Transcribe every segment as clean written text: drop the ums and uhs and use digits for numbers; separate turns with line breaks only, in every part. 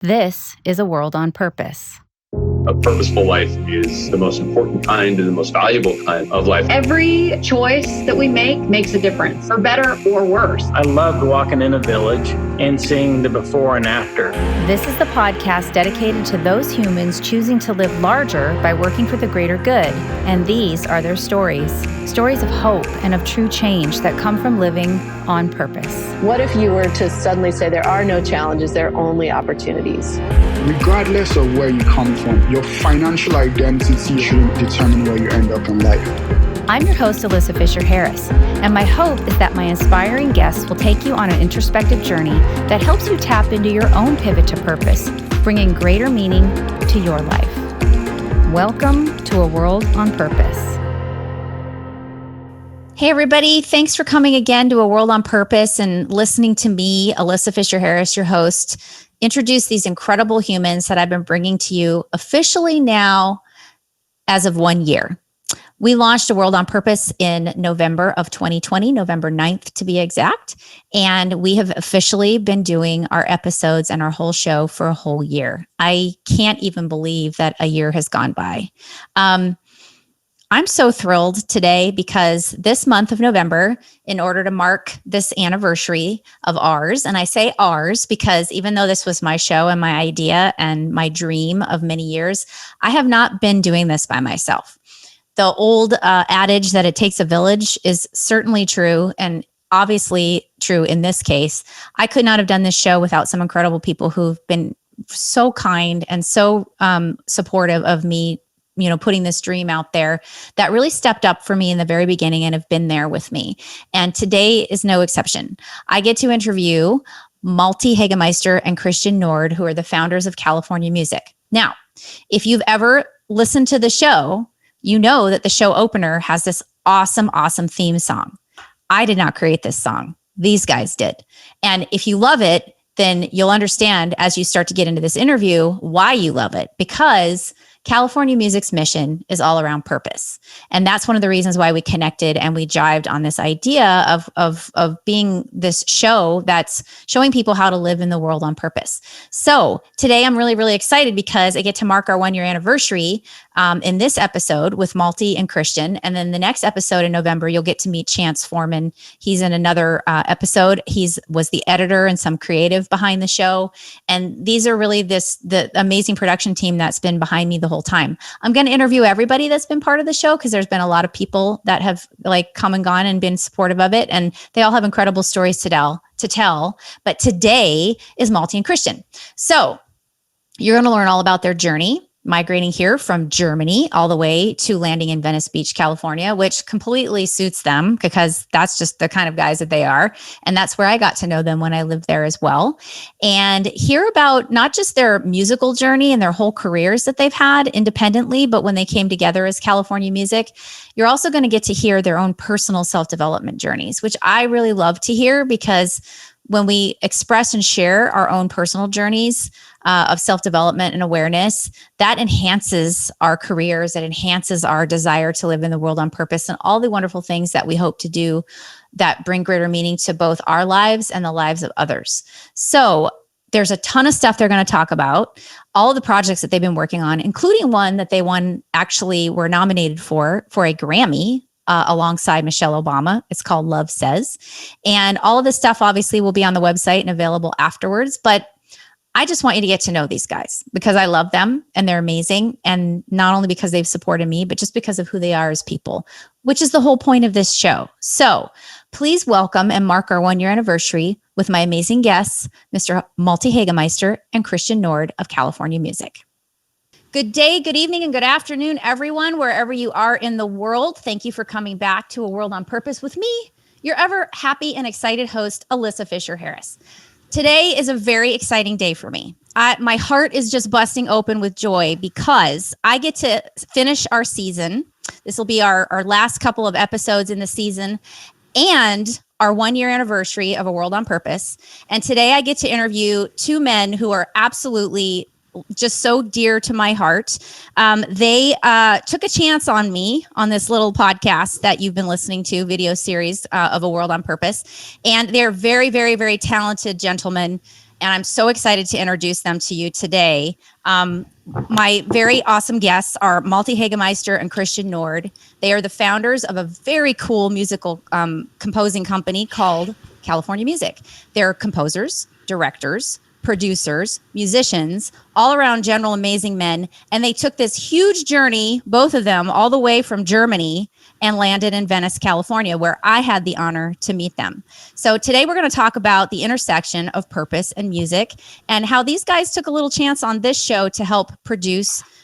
This is A World on Purpose.
A purposeful life is the most important kind and the most valuable kind of life.
Every choice that we make makes a difference, for better or worse.
I loved walking in a village and seeing the before and after.
This is the podcast dedicated to those humans choosing to live larger by working for the greater good. And these are their stories. Stories of hope and of true change that come from living on purpose.
What if you were to suddenly say there are no challenges, there are only opportunities?
Regardless of where you come from, your financial identity shouldn't determine where you end up in life.
I'm your host, Alyssa Fisher-Harris, and my hope is that my inspiring guests will take you on an introspective journey that helps you tap into your own pivot to purpose, bringing greater meaning to your life. Welcome to A World on Purpose. Hey, everybody. Thanks for coming again to A World on Purpose and listening to me, Alyssa Fisher-Harris, your host, introduce these incredible humans that I've been bringing to you officially now as of 1 year. We launched A World on Purpose in November of 2020, November 9th to be exact. And we have officially been doing our episodes and our whole show for a whole year. I can't even believe that a year has gone by. I'm so thrilled today because this month of November, in order to mark this anniversary of ours, and I say ours because even though this was my show and my idea and my dream of many years, I have not been doing this by myself. The old adage that it takes a village is certainly true and obviously true in this case. I could not have done this show without some incredible people who've been so kind and so supportive of me, putting this dream out there that really stepped up for me in the very beginning and have been there with me. And today is no exception. I get to interview Malte Hagemeister and Kristian Nord, who are the founders of California Music. Now, if you've ever listened to the show, you know that the show opener has this awesome theme song. I did not create this song. These guys did. And if you love it, then you'll understand as you start to get into this interview why you love it, because California Music's mission is all around purpose. And that's one of the reasons why we connected and we jived on this idea of being this show that's showing people how to live in the world on purpose. So today I'm really excited because I get to mark our 1 year anniversary in this episode with Malte and Kristian. And then the next episode in November, you'll get to meet Chance Foreman. He's in another episode. Was the editor and some creative behind the show. And these are really the amazing production team that's been behind me the whole time. I'm going to interview everybody that's been part of the show because there's been a lot of people that have come and gone and been supportive of it. And they all have incredible stories to tell. But today is Malte and Kristian. So you're going to learn all about their journey, migrating here from Germany all the way to landing in Venice Beach, California, which completely suits them because that's just the kind of guys that they are. And that's where I got to know them when I lived there as well. And hear about not just their musical journey and their whole careers that they've had independently, but when they came together as California Music, you're also going to get to hear their own personal self-development journeys, which I really love to hear because when we express and share our own personal journeys of self-development and awareness, that enhances our careers, it enhances our desire to live in the world on purpose and all the wonderful things that we hope to do that bring greater meaning to both our lives and the lives of others. So there's a ton of stuff they're going to talk about, all of the projects that they've been working on, including one that they were nominated for a Grammy alongside Michelle Obama. It's called Love Says. And all of this stuff obviously will be on the website and available afterwards. But I just want you to get to know these guys because I love them and they're amazing. And not only because they've supported me, but just because of who they are as people, which is the whole point of this show. So please welcome and mark our 1 year anniversary with my amazing guests, Mr. Malte Hagemeister and Kristian Nord of California Music. Good day, good evening, and good afternoon, everyone, wherever you are in the world. Thank you for coming back to A World on Purpose with me, your ever happy and excited host, Alyssa Fisher-Harris. Today is a very exciting day for me. My heart is just busting open with joy because I get to finish our season. This will be our last couple of episodes in the season and our 1 year anniversary of A World on Purpose. And today I get to interview two men who are absolutely just so dear to my heart. They took a chance on me on this little podcast that you've been listening to, video series of A World on Purpose. And they're very, very, very talented gentlemen. and I'm so excited to introduce them to you today. My very awesome guests are Malte Hagemeister and Kristian Nord. They are the founders of a very cool musical composing company called California Music. They're composers, directors, producers, musicians, all around general amazing men. And they took this huge journey, both of them, all the way from Germany and landed in Venice, California, where I had the honor to meet them. So today we're going to talk about the intersection of purpose and music and how these guys took a little chance on this show to help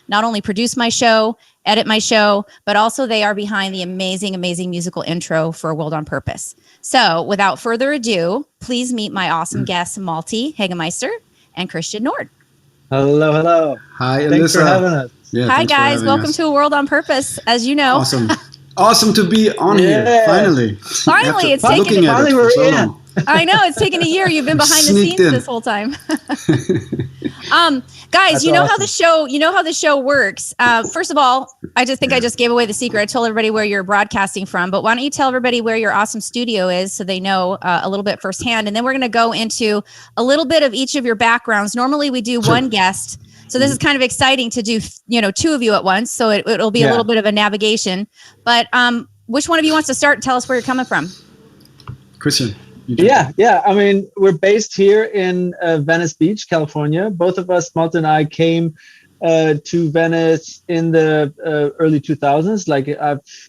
not only produce my show, edit my show, but also they are behind the amazing, amazing musical intro for A World on Purpose. So without further ado, please meet my awesome guests, Malte Hagemeister and Kristian Nord.
Hello, hello.
Hi,
Thanks
Alyssa.
for having us.
Yeah,
hi, guys. Welcome to A World on Purpose. As you know,
awesome to be on here. Finally,
it's taken.
Finally, we're in.
I know it's taken a year. You've been behind the scenes this whole time. Guys,
That's
you know
awesome.
how the show works. First of all, I just gave away the secret. I told everybody where you're broadcasting from, but why don't you tell everybody where your awesome studio is so they know a little bit firsthand, and then we're going to go into a little bit of each of your backgrounds. Normally, we do one guest. So this is kind of exciting to do, two of you at once. So it'll be a little bit of a navigation. But which one of you wants to start and tell us where you're coming from?
Kristian.
Yeah. I mean, we're based here in Venice Beach, California. Both of us, Malte and I, came to Venice in the early 2000s. Like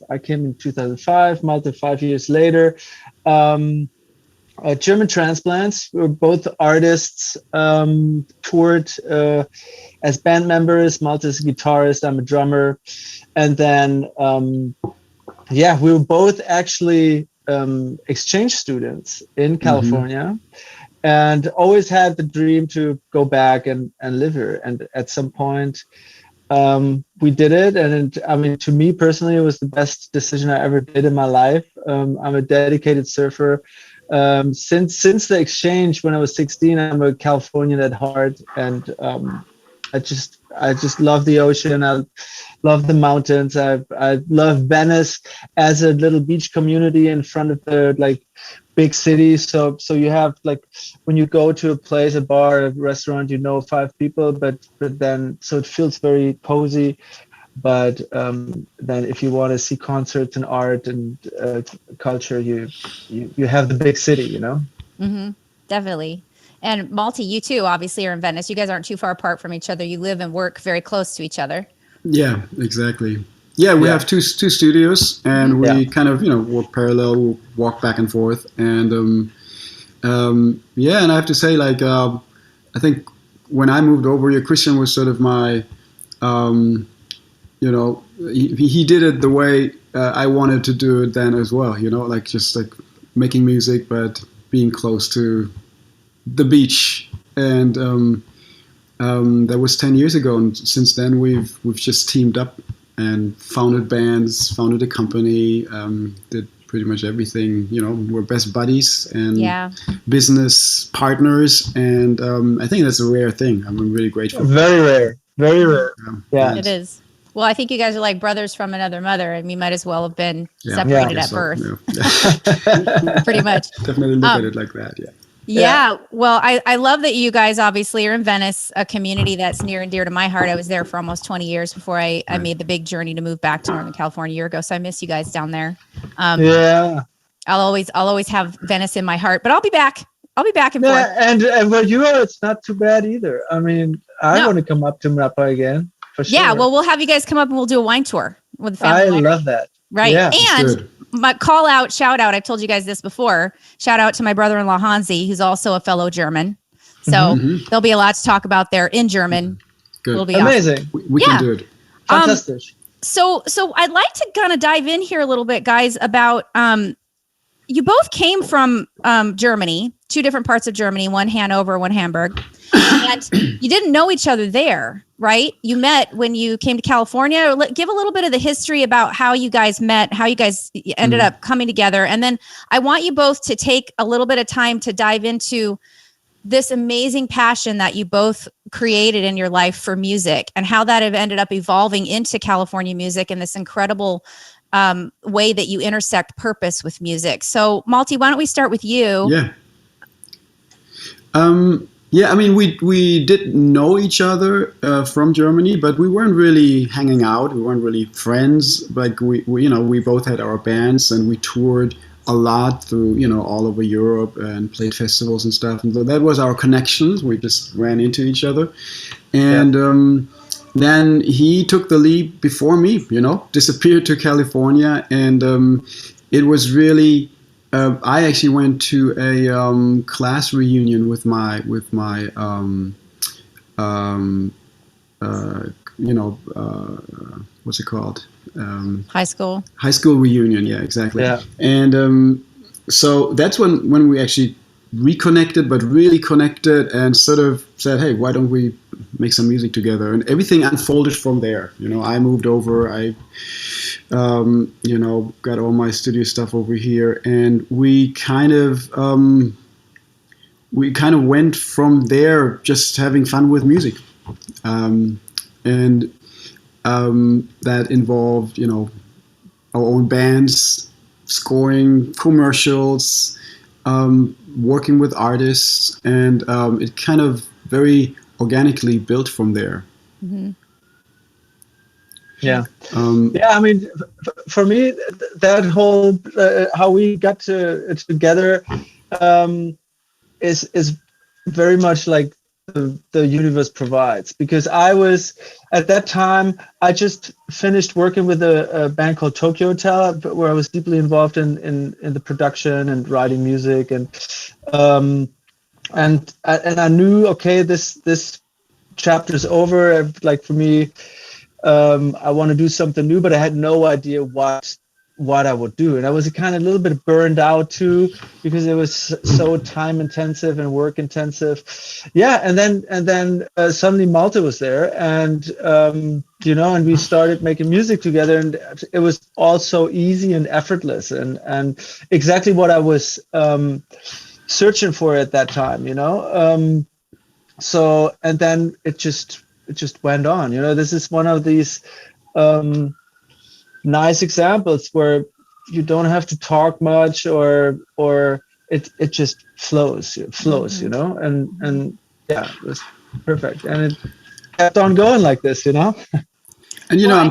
I came in 2005, Malte 5 years later. German transplants. We were both artists, toured as band members. Malte is a guitarist, I'm a drummer. And then, we were both actually exchange students in California, and always had the dream to go back and live here. And at some point, we did it. And I mean, to me personally, it was the best decision I ever did in my life. I'm a dedicated surfer. Since the exchange when I was 16, I'm a Californian at heart, and I just love the ocean. I love the mountains. I love Venice as a little beach community in front of the big city. So you have when you go to a place, a bar, a restaurant, 5 people, but then so it feels very cozy. But then if you want to see concerts and art and culture, you have the big city,
Mm-hmm. Definitely. And Malte, you too, obviously, are in Venice. You guys aren't too far apart from each other. You live and work very close to each other.
Yeah, exactly. Yeah, we have two studios, and we kind of work parallel, we'll walk back and forth, and and I have to say, I think when I moved over here, Kristian was sort of my he did it the way I wanted to do it then as well, just making music, but being close to the beach. And that was 10 years ago. And since then we've just teamed up and founded bands, founded a company, did pretty much everything. We're best buddies and business partners. And I think that's a rare thing. I'm really grateful.
Very rare. Very rare.
Yeah, it is. Well, I think you guys are like brothers from another mother, and we might as well have been separated at birth. Pretty much.
Definitely look at it like that,
Yeah. Well, I love that you guys obviously are in Venice, a community that's near and dear to my heart. I was there for almost 20 years before I made the big journey to move back to Northern California a year ago. So I miss you guys down there. I'll always have Venice in my heart, but I'll be back. I'll be back and forth.
And where you are, it's not too bad either. I mean, I want to come up to Napa again. For sure.
Yeah, well, we'll have you guys come up and we'll do a wine tour with the family.
I love that.
Right. Yeah, and my shout out, I've told you guys this before, shout out to my brother-in-law, Hansi, who's also a fellow German. So there'll be a lot to talk about there in German.
Good.
It'll be
amazing.
Awesome.
We can do it.
Fantastic.
So I'd like to kind of dive in here a little bit, guys, about you both came from Germany, 2 different parts of Germany, one Hanover, one Hamburg. And you didn't know each other there, right? You met when you came to California. Give a little bit of the history about how you guys met, how you guys ended up coming together. And then I want you both to take a little bit of time to dive into this amazing passion that you both created in your life for music and how that have ended up evolving into California music and this incredible way that you intersect purpose with music. So Malte, why don't we start with you?
Yeah. Yeah, I mean, we did know each other from Germany, but we weren't really hanging out. We weren't really friends. Like we both had our bands, and we toured a lot through, all over Europe and played festivals and stuff. And so that was our connections. We just ran into each other, and then he took the lead before me. Disappeared to California, and it was really. I actually went to a class reunion with my what's it called?
High school.
High school reunion, yeah, exactly.
Yeah.
And so that's when we actually reconnected, but really connected, and sort of said, hey, why don't we make some music together? And everything unfolded from there. I moved over. I got all my studio stuff over here, and we kind of went from there, just having fun with music, and that involved, our own bands, scoring commercials, working with artists, and it kind of very organically built from there.
Mm-hmm.
Yeah. I mean, for me, that whole how we got together is very much like the universe provides, because I was at that time, I just finished working with a band called Tokyo Hotel, where I was deeply involved in the production and writing music, and I knew, okay, this chapter is over. Like, for me, I want to do something new, but I had no idea what I would do. And I was kind of a little bit burned out too, because it was so time intensive and work intensive. Yeah. And then suddenly Malte was there, and, and we started making music together, and it was all so easy and effortless, and exactly what I was searching for at that time, So, and then it just went on. This is one of these nice examples where you don't have to talk much, or it just flows, mm-hmm. and yeah, it was perfect, and it kept on going like this, And
I'm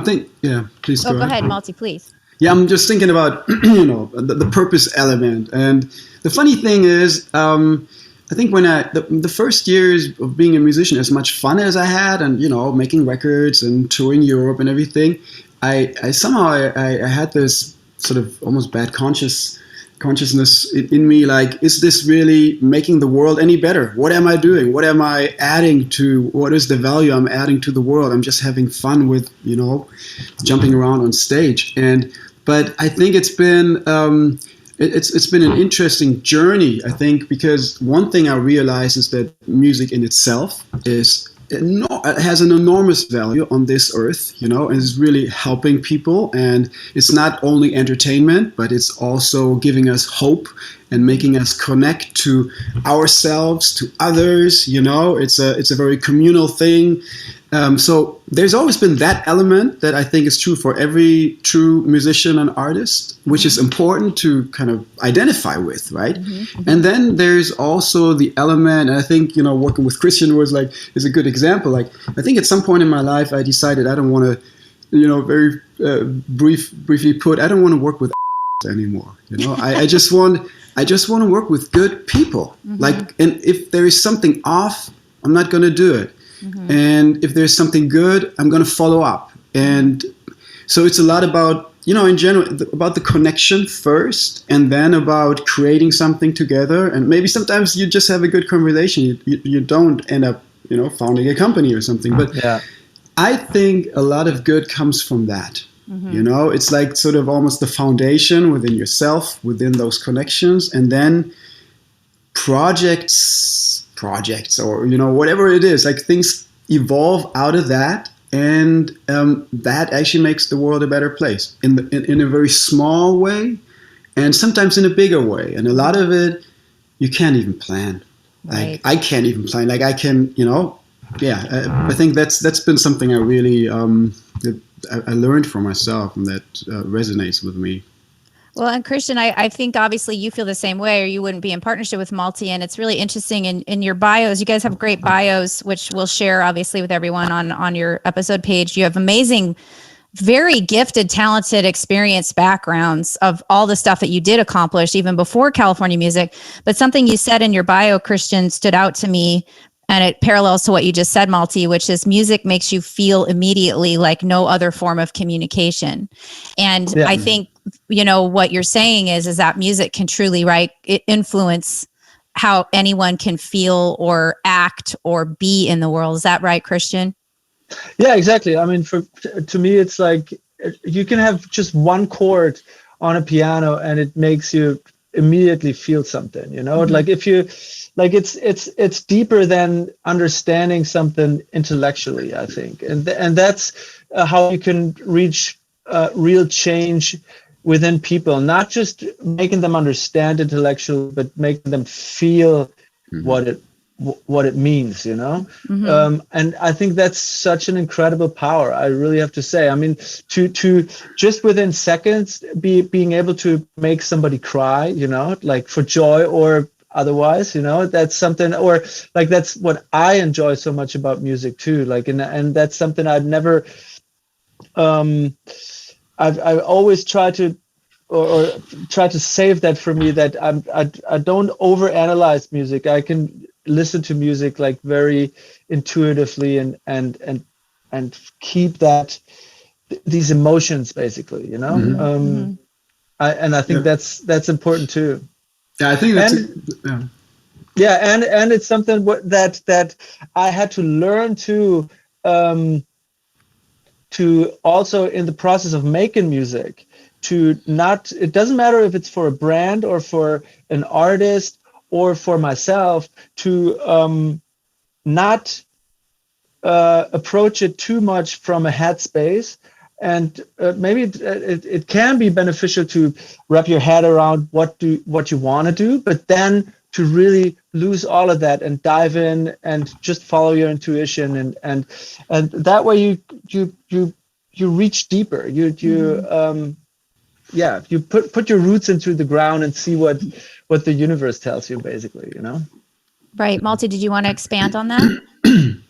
thinking, yeah, please
go ahead, Malte, please.
Yeah, I'm just thinking about the purpose element, and the funny thing is, I think when the first years of being a musician, as much fun as I had, and making records and touring Europe and everything, I somehow had this sort of almost bad consciousness in me, like, is this really making the world any better? What am I doing? What am I adding to? What is the value I'm adding to the world? I'm just having fun with jumping around on stage, but I think it's been. It's been an interesting journey, I think, because one thing I realized is that music in itself has an enormous value on this earth, and is really helping people. And it's not only entertainment, but it's also giving us hope and making us connect to ourselves, to others. It's a very communal thing. So there's always been that element that I think is true for every true musician and artist, which is important to kind of identify with, right? Mm-hmm. And then there's also the element, and I think, working with Kristian is a good example. Like, I think at some point in my life, I decided I don't want to, very briefly put, I don't want to work with anymore. I just want to work with good people. Mm-hmm. And if there is something off, I'm not going to do it. Mm-hmm. And if there's something good, I'm going to follow up. And so it's a lot about, in general, about the connection first, and then about creating something together. And maybe sometimes you just have a good conversation. You don't end up, founding a company or something. But yeah. I think a lot of good comes from that. Mm-hmm. It's like sort of almost the foundation within yourself, within those connections. And then projects, or whatever it is, like, things evolve out of that, and that actually makes the world a better place in a very small way, and sometimes in a bigger way. And a lot of it you can't even plan. Right. Like, I can't even plan. Like, I can, I think that's been something I really that I learned for myself, and that resonates with me.
Well, and Kristian, I think obviously you feel the same way, or you wouldn't be in partnership with Malte. And it's really interesting in your bios. You guys have great bios, which we'll share obviously with everyone on your episode page. You have amazing, very gifted, talented, experienced backgrounds of all the stuff that you did accomplish even before California music. But something you said in your bio, Kristian, stood out to me. And it parallels to what you just said, Malte, which is music makes you feel immediately like no other form of communication. And I think, what you're saying is that music can truly, influence how anyone can feel or act or be in the world. Is that right, Kristian?
Yeah, exactly. I mean, to me, it's like you can have just one chord on a piano and it makes you immediately feel something, mm-hmm. Like if you like it's deeper than understanding something intellectually, I think. And that's how you can reach real change within people, not just making them understand intellectually, but making them feel mm-hmm. what it means, mm-hmm. And I think that's such an incredible power. I really have to say, I mean, to just within seconds being able to make somebody cry, like for joy or otherwise, that's something, or like that's what I enjoy so much about music too. Like, and that's something I've never, I've always tried to, or try to save that for me, that I don't overanalyze music. I can listen to music like very intuitively and keep these emotions basically, mm-hmm. Mm-hmm. I think that's important too.
Yeah, I think that's
and it's something that I had to learn to also in the process of making music, it doesn't matter if it's for a brand or for an artist or for myself, to not approach it too much from a headspace. And maybe it can be beneficial to wrap your head around what you want to do, but then to really lose all of that and dive in and just follow your intuition, and that way you reach deeper. You put your roots into the ground and see what the universe tells you, basically,
Right. Malte, did you want to expand on that?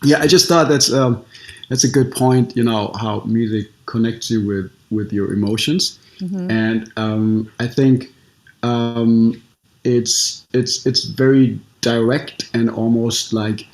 Yeah, I just thought that's a good point, how music connects you with your emotions. Mm-hmm. And I think it's very direct and almost like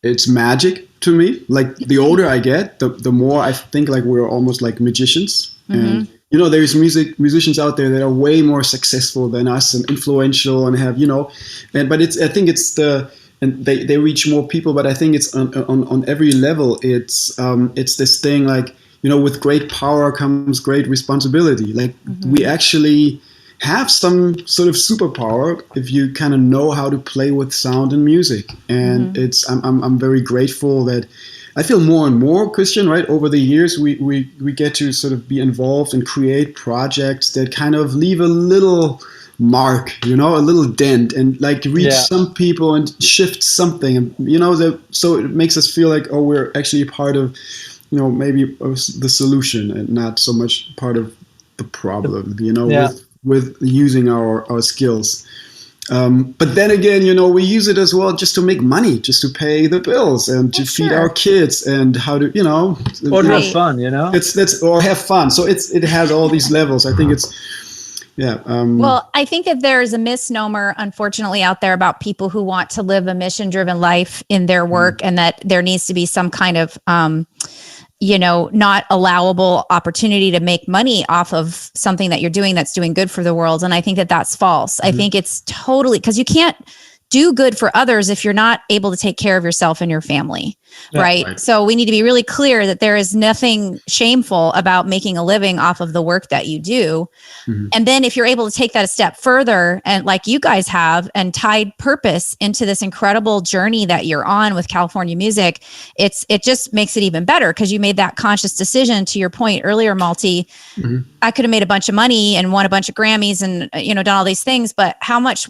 it's magic to me. Like the older I get, the more I think like we're almost like magicians. Mm-hmm. And there's musicians out there that are way more successful than us and influential and have, but I think it's and they reach more people, but I think it's on every level. It's this thing like, with great power comes great responsibility. Like mm-hmm. we actually have some sort of superpower if you kind of know how to play with sound and music. And mm-hmm. I'm very grateful that I feel more and more, Kristian, right? Over the years, we get to sort of be involved and create projects that kind of leave a little mark, a little dent, and like reach some people and shift something. And, so it makes us feel like, we're actually part of, maybe the solution and not so much part of the problem, with using our skills. But then again, we use it as well just to make money, just to pay the bills and to feed our kids and how to,
or to have fun,
or have fun. So it has all these levels. I think it's,
well, I think that there is a misnomer, unfortunately, out there about people who want to live a mission-driven life in their work, and that there needs to be some kind of, not allowable opportunity to make money off of something that you're doing that's doing good for the world. And I think that that's false. Mm-hmm. I think it's totally, because you can't do good for others if you're not able to take care of yourself and your family. Right. So we need to be really clear that there is nothing shameful about making a living off of the work that you do. Mm-hmm. And then if you're able to take that a step further, and like you guys have, and tied purpose into this incredible journey that you're on with California music, it just makes it even better, because you made that conscious decision. To your point earlier, Malte, mm-hmm. I could have made a bunch of money and won a bunch of Grammys and, done all these things, but how much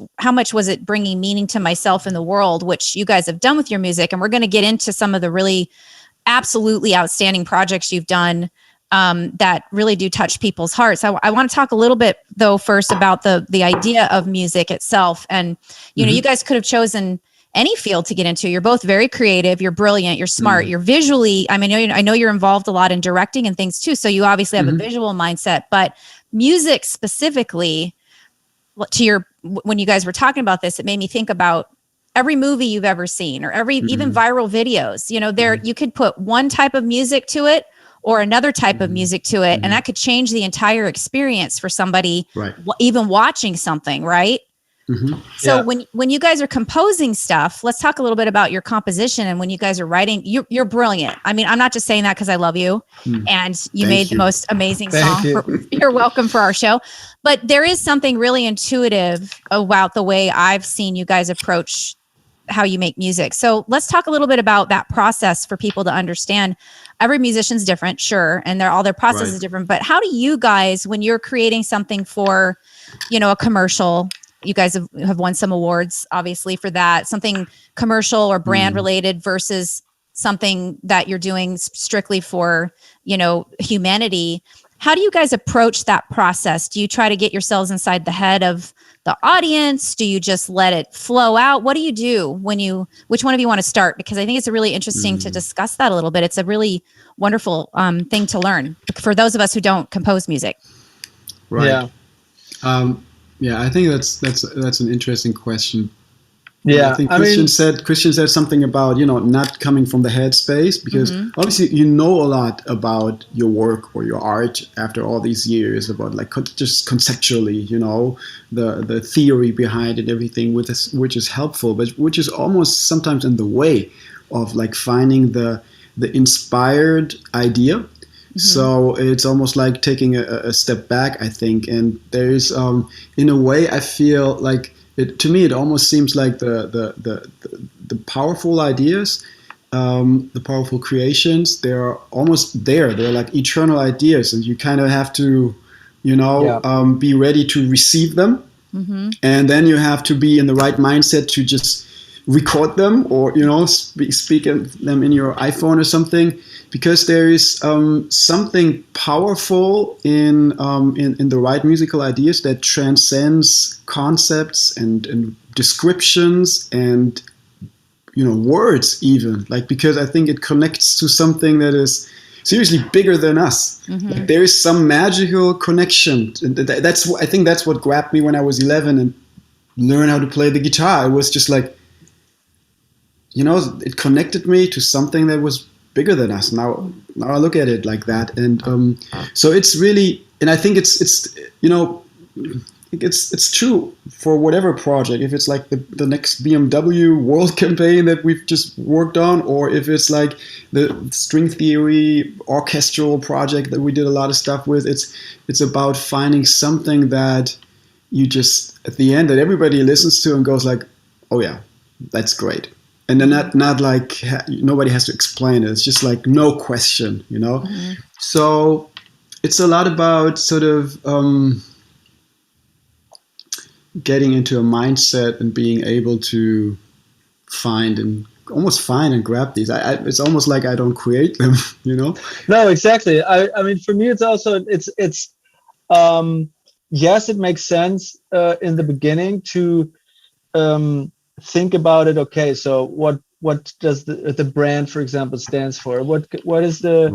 was it bringing meaning to myself in the world, which you guys have done with your music? And we're going to get into some of the really absolutely outstanding projects you've done that really do touch people's hearts. I want to talk a little bit though first about the idea of music itself. And you know, you guys could have chosen any field to get into. You're both very creative. You're brilliant. You're smart. You're visually. I mean, I know you're involved a lot in directing and things too. So you obviously have a visual mindset. But music specifically, when you guys were talking about this, it made me think about every movie you've ever seen, or even viral videos. You know, you could put one type of music to it or another type of music to it, and that could change the entire experience for somebody, even watching something, right? So when you guys are composing stuff, let's talk a little bit about your composition. And when you guys are writing, you're brilliant. I mean, I'm not just saying that because I love you and you made the most amazing song. You're welcome for our show. But there is something really intuitive about the way I've seen you guys approach how you make music. So let's talk a little bit about that process for people to understand. Every musician's different, sure, and all their process is different. But how do you guys, when you're creating something for, you know, a commercial, you guys have won some awards, obviously, for that, something commercial or brand related versus something that you're doing strictly for, you know, humanity. How do you guys approach that process? Do you try to get yourselves inside the head of the audience? Do you just let it flow out? What do you do which one of you want to start? Because I think it's really interesting to discuss that a little bit. It's a really wonderful thing to learn for those of us who don't compose music.
Right. Yeah, I think that's an interesting question.
Yeah,
I think Kristian said something about, you know, not coming from the headspace, because obviously you know a lot about your work or your art after all these years, about like just conceptually, you know, the theory behind it, everything which is helpful, but which is almost sometimes in the way of like finding the inspired idea. So it's almost like taking a step back, I think. And there's, in a way, I feel like to me, it almost seems like the powerful ideas, the powerful creations, they're almost there. They're like eternal ideas, and you kind of have to, you know, be ready to receive them. And then you have to be in the right mindset to just record them, or, you know, speak them in your iPhone or something, because there is something powerful in the right musical ideas that transcends concepts and descriptions and, you know, words even, like, because I think it connects to something that is seriously bigger than us. Like, there is some magical connection, and I think that's what grabbed me when I was 11 and learned how to play the guitar. It was just like, you know, it connected me to something that was bigger than us. Now I look at it like that, and so it's really, and I think it's you know, it's true for whatever project. If it's like the next BMW world campaign that we've just worked on, or if it's like the string theory orchestral project that we did a lot of stuff with, it's about finding something that you just, at the end, that everybody listens to and goes like, oh yeah, that's great. And then not like nobody has to explain it. It's just like no question, you know. So it's a lot about sort of getting into a mindset and being able to find and grab these. It's almost like I don't create them, you know.
No, exactly. I mean, for me, it's also it's yes, it makes sense in the beginning to think about it. Okay, so what does the brand, for example, stands for? What is the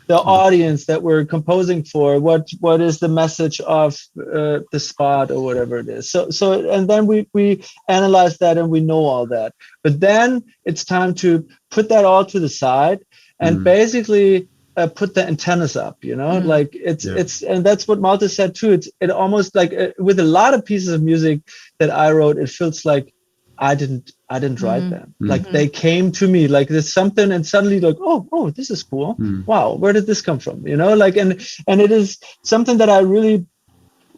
audience that we're composing for? What is the message of the spot or whatever it is? So and then we analyze that and we know all that. But then it's time to put that all to the side and basically put the antennas up, you know, like it's, and that's what Malte said too. It almost like with a lot of pieces of music that I wrote, it feels like I didn't write them. Like they came to me, like there's something, and suddenly like, oh, this is cool. Wow, where did this come from? You know, like, and it is something that I really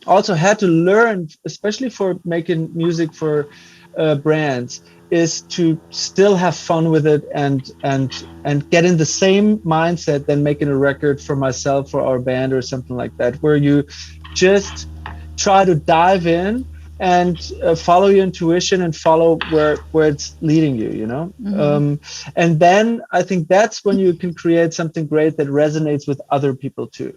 also had to learn, especially for making music for brands, is to still have fun with it and get in the same mindset than making a record for myself or our band or something like that, where you just try to dive in and follow your intuition and follow where it's leading you, you know. And then I think that's when you can create something great that resonates with other people too.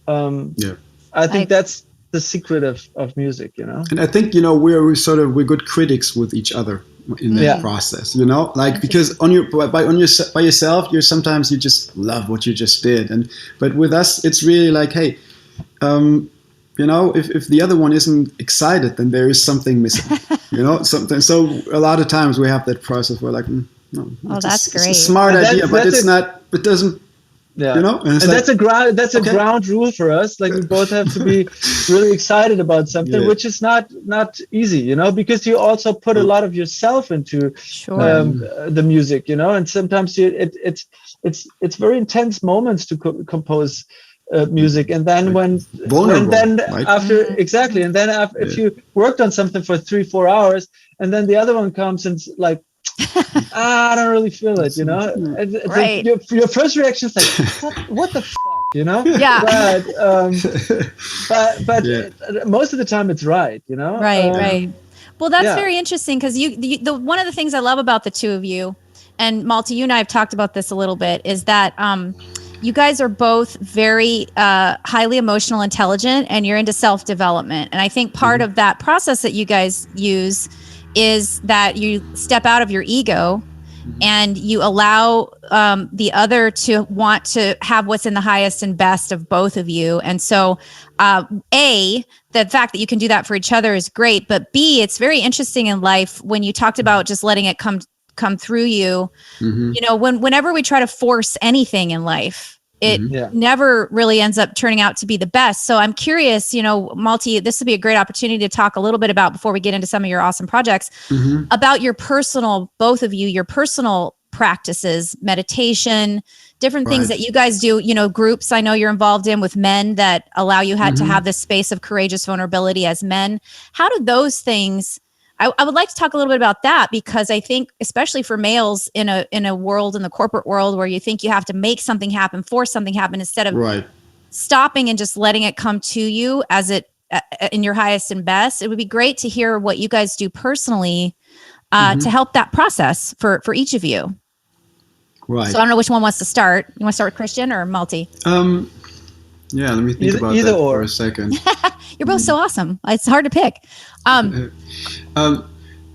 I think that's the secret of music, you know.
And I think, you know, we're good critics with each other in that process, you know, like, because by yourself, sometimes you just love what you just did, but with us it's really like, hey, you know, if the other one isn't excited, then there is something missing, you know, something. So a lot of times we have that process where like, no,
that's great.
It's a smart idea, but it doesn't.
Yeah,
you know, and
that's a ground rule for us. Like, we both have to be really excited about something, which is not easy, you know, because you also put a lot of yourself into the music, you know, and sometimes it's very intense moments to compose music, and then if you worked on something for 3-4 hours, and then the other one comes and like, I don't really feel it, you know. Right. Your first reaction is like, what the f***, you know?
Yeah.
But most of the time it's right, you know.
Right. Well, that's very interesting, because one of the things I love about the two of you, and Malte, you and I have talked about this a little bit, is that you guys are both very highly emotional, intelligent, and you're into self-development. And I think part of that process that you guys use is that you step out of your ego and you allow the other to want to have what's in the highest and best of both of you. And so the fact that you can do that for each other is great, but B, it's very interesting in life when you talked about just letting it come through you. You know, whenever we try to force anything in life, it never really ends up turning out to be the best. So I'm curious, you know, Malte, this would be a great opportunity to talk a little bit about, before we get into some of your awesome projects, about your personal, both of you, your personal practices, meditation, different things that you guys do, you know, groups I know you're involved in with men that allow you to have this space of courageous vulnerability as men. How do those things, I would like to talk a little bit about that, because I think, especially for males in a world, in the corporate world, where you think you have to make something happen, force something happen, instead of stopping and just letting it come to you as it in your highest and best. It would be great to hear what you guys do personally to help that process for each of you. Right. So I don't know which one wants to start. You want to start with Kristian or Malte?
Yeah, let me think about that for a second.
You're both so awesome. It's hard to pick. You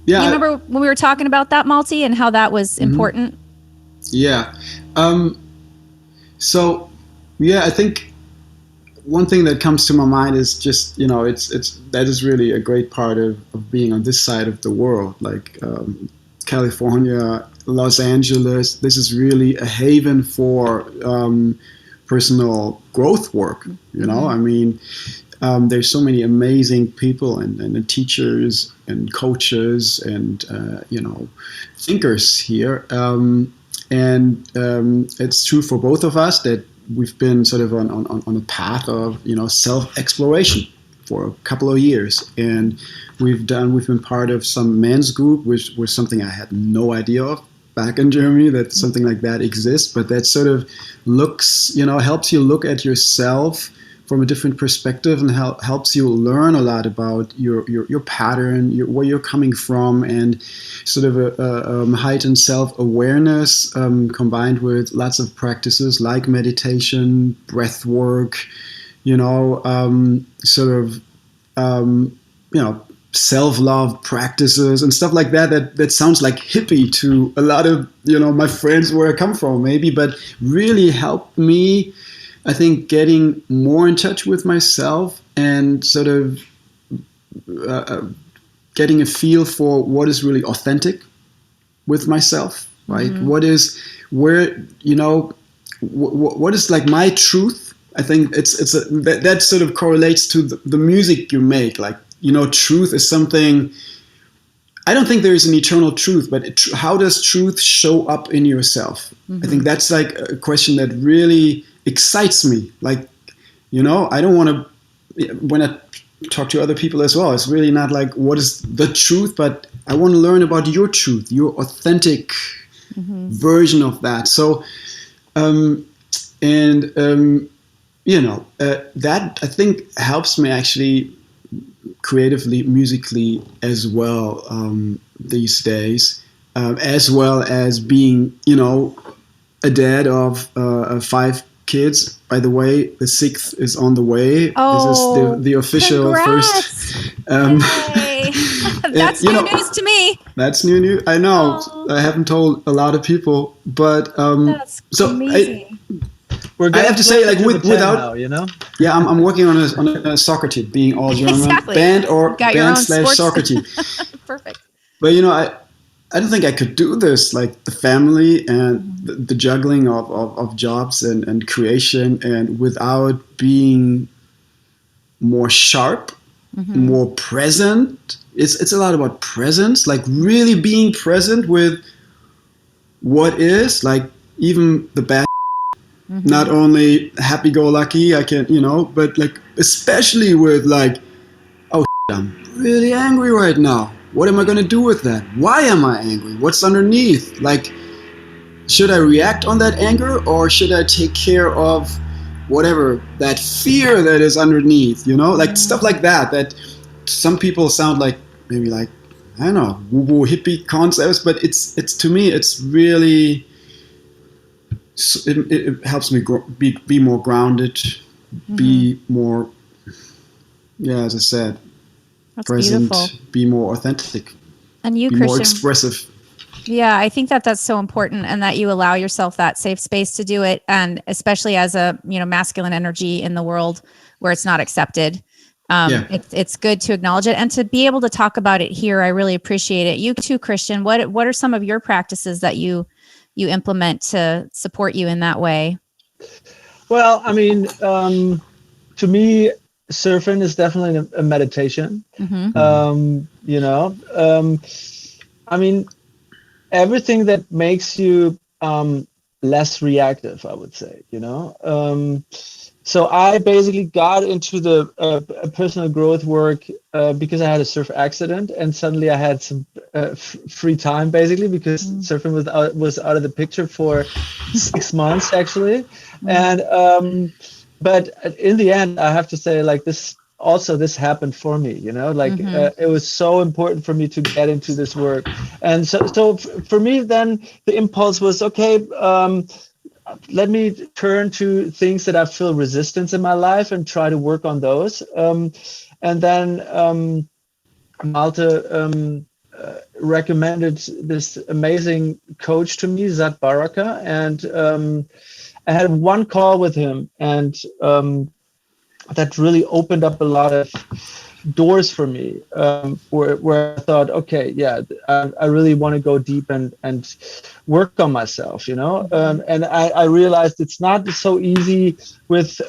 remember when we were talking about that, Malte, and how that was important?
Yeah. So, I think one thing that comes to my mind is just, you know, that is really a great part of being on this side of the world, like California, Los Angeles. This is really a haven for personal growth work, you know. I mean, there's so many amazing people and teachers and coaches and you know, thinkers here, and it's true for both of us that we've been sort of on a path of, you know, self-exploration for a couple of years, and we've been part of some men's group, which was something I had no idea of back in Germany, that something like that exists, but that sort of helps you look at yourself from a different perspective, and helps you learn a lot about your pattern, where you're coming from, and sort of a heightened self-awareness combined with lots of practices like meditation, breath work, you know, self-love practices and stuff like that sounds like hippie to a lot of, you know, my friends where I come from maybe, but really helped me, I think, getting more in touch with myself and sort of getting a feel for what is really authentic with myself, right? What is like my truth. I think that sort of correlates to the music you make. Like, you know, truth is something, I don't think there is an eternal truth, but how does truth show up in yourself? I think that's like a question that really excites me. Like, you know, I don't want to, when I talk to other people as well, it's really not like what is the truth, but I want to learn about your truth, your authentic version of that. So, you know, that I think helps me actually creatively, musically as well these days, as well as being, a dad of 5 kids. By the way, the 6th is on the way. This is the official
congrats.
first.
Yay. That's new news to me.
That's new news. I know. I haven't told a lot of people, but
that's amazing.
I
have to say, like, without
now,
Yeah, I'm working on a soccer team, being all German
exactly.
band or band / soccer team.
Perfect.
But I don't think I could do this, like the family and the juggling of jobs and creation, and without being more sharp, more present. It's a lot about presence, like really being present with what is, like even the bad. Not only happy-go-lucky, I can, but like especially with like, oh, I'm really angry right now. What am I going to do with that? Why am I angry? What's underneath? Like, should I react on that anger, or should I take care of whatever, that fear that is underneath, like stuff like that, that some people sound like maybe like, I don't know, woo-woo hippie concepts, but it's to me, it's really, it helps me be more grounded, be more, as I said,
that's
present,
beautiful.
be more authentic,
and you,
be
Kristian,
more expressive.
Yeah, I think that's so important, and that you allow yourself that safe space to do it, and especially as a masculine energy in the world where it's not accepted. It's good to acknowledge it and to be able to talk about it here. I really appreciate it. You too, Kristian. What are some of your practices that you implement to support you in that way?
Well, I mean, to me, surfing is definitely a meditation. I mean, everything that makes you less reactive, I would say, so I basically got into the personal growth work because I had a surf accident, and suddenly I had some free time, basically, because surfing was out of the picture for 6 months, actually. And but in the end, I have to say, like, this happened for me, it was so important for me to get into this work. And so for me, then the impulse was, okay, let me turn to things that I feel resistance in my life and try to work on those. And then Malte recommended this amazing coach to me, Zat Baraka, and I had one call with him, and that really opened up a lot of doors for me, where I thought, okay, I really want to go deep and work on myself, and I realized it's not so easy with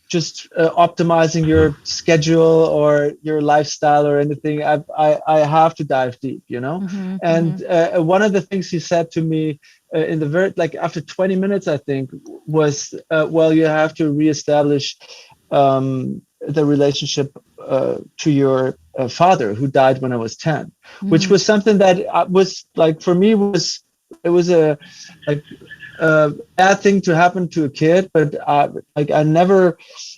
just optimizing your schedule or your lifestyle or anything. I have to dive deep, and one of the things he said to me in the after 20 minutes, I think, was, well, you have to reestablish the relationship to your father, who died when I was 10, which was something that was, like, for me, it was a bad thing to happen to a kid, but I never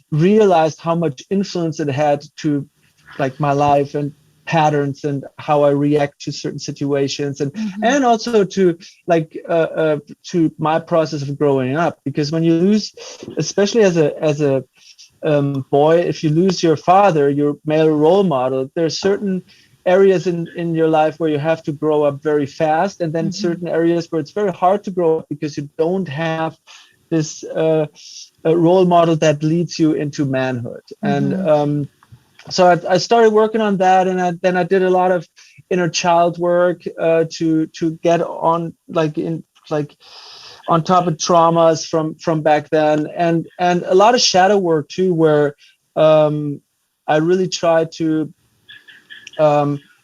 realized how much influence it had to, like, my life and patterns and how I react to certain situations, and also to, like, to my process of growing up. Because when you lose, especially as a boy, if you lose your father, your male role model, there are certain areas in your life where you have to grow up very fast, and then certain areas where it's very hard to grow up because you don't have this role model that leads you into manhood. And so I started working on that, and then I did a lot of inner child work to get on, on top of traumas from back then, and a lot of shadow work too, where I really tried to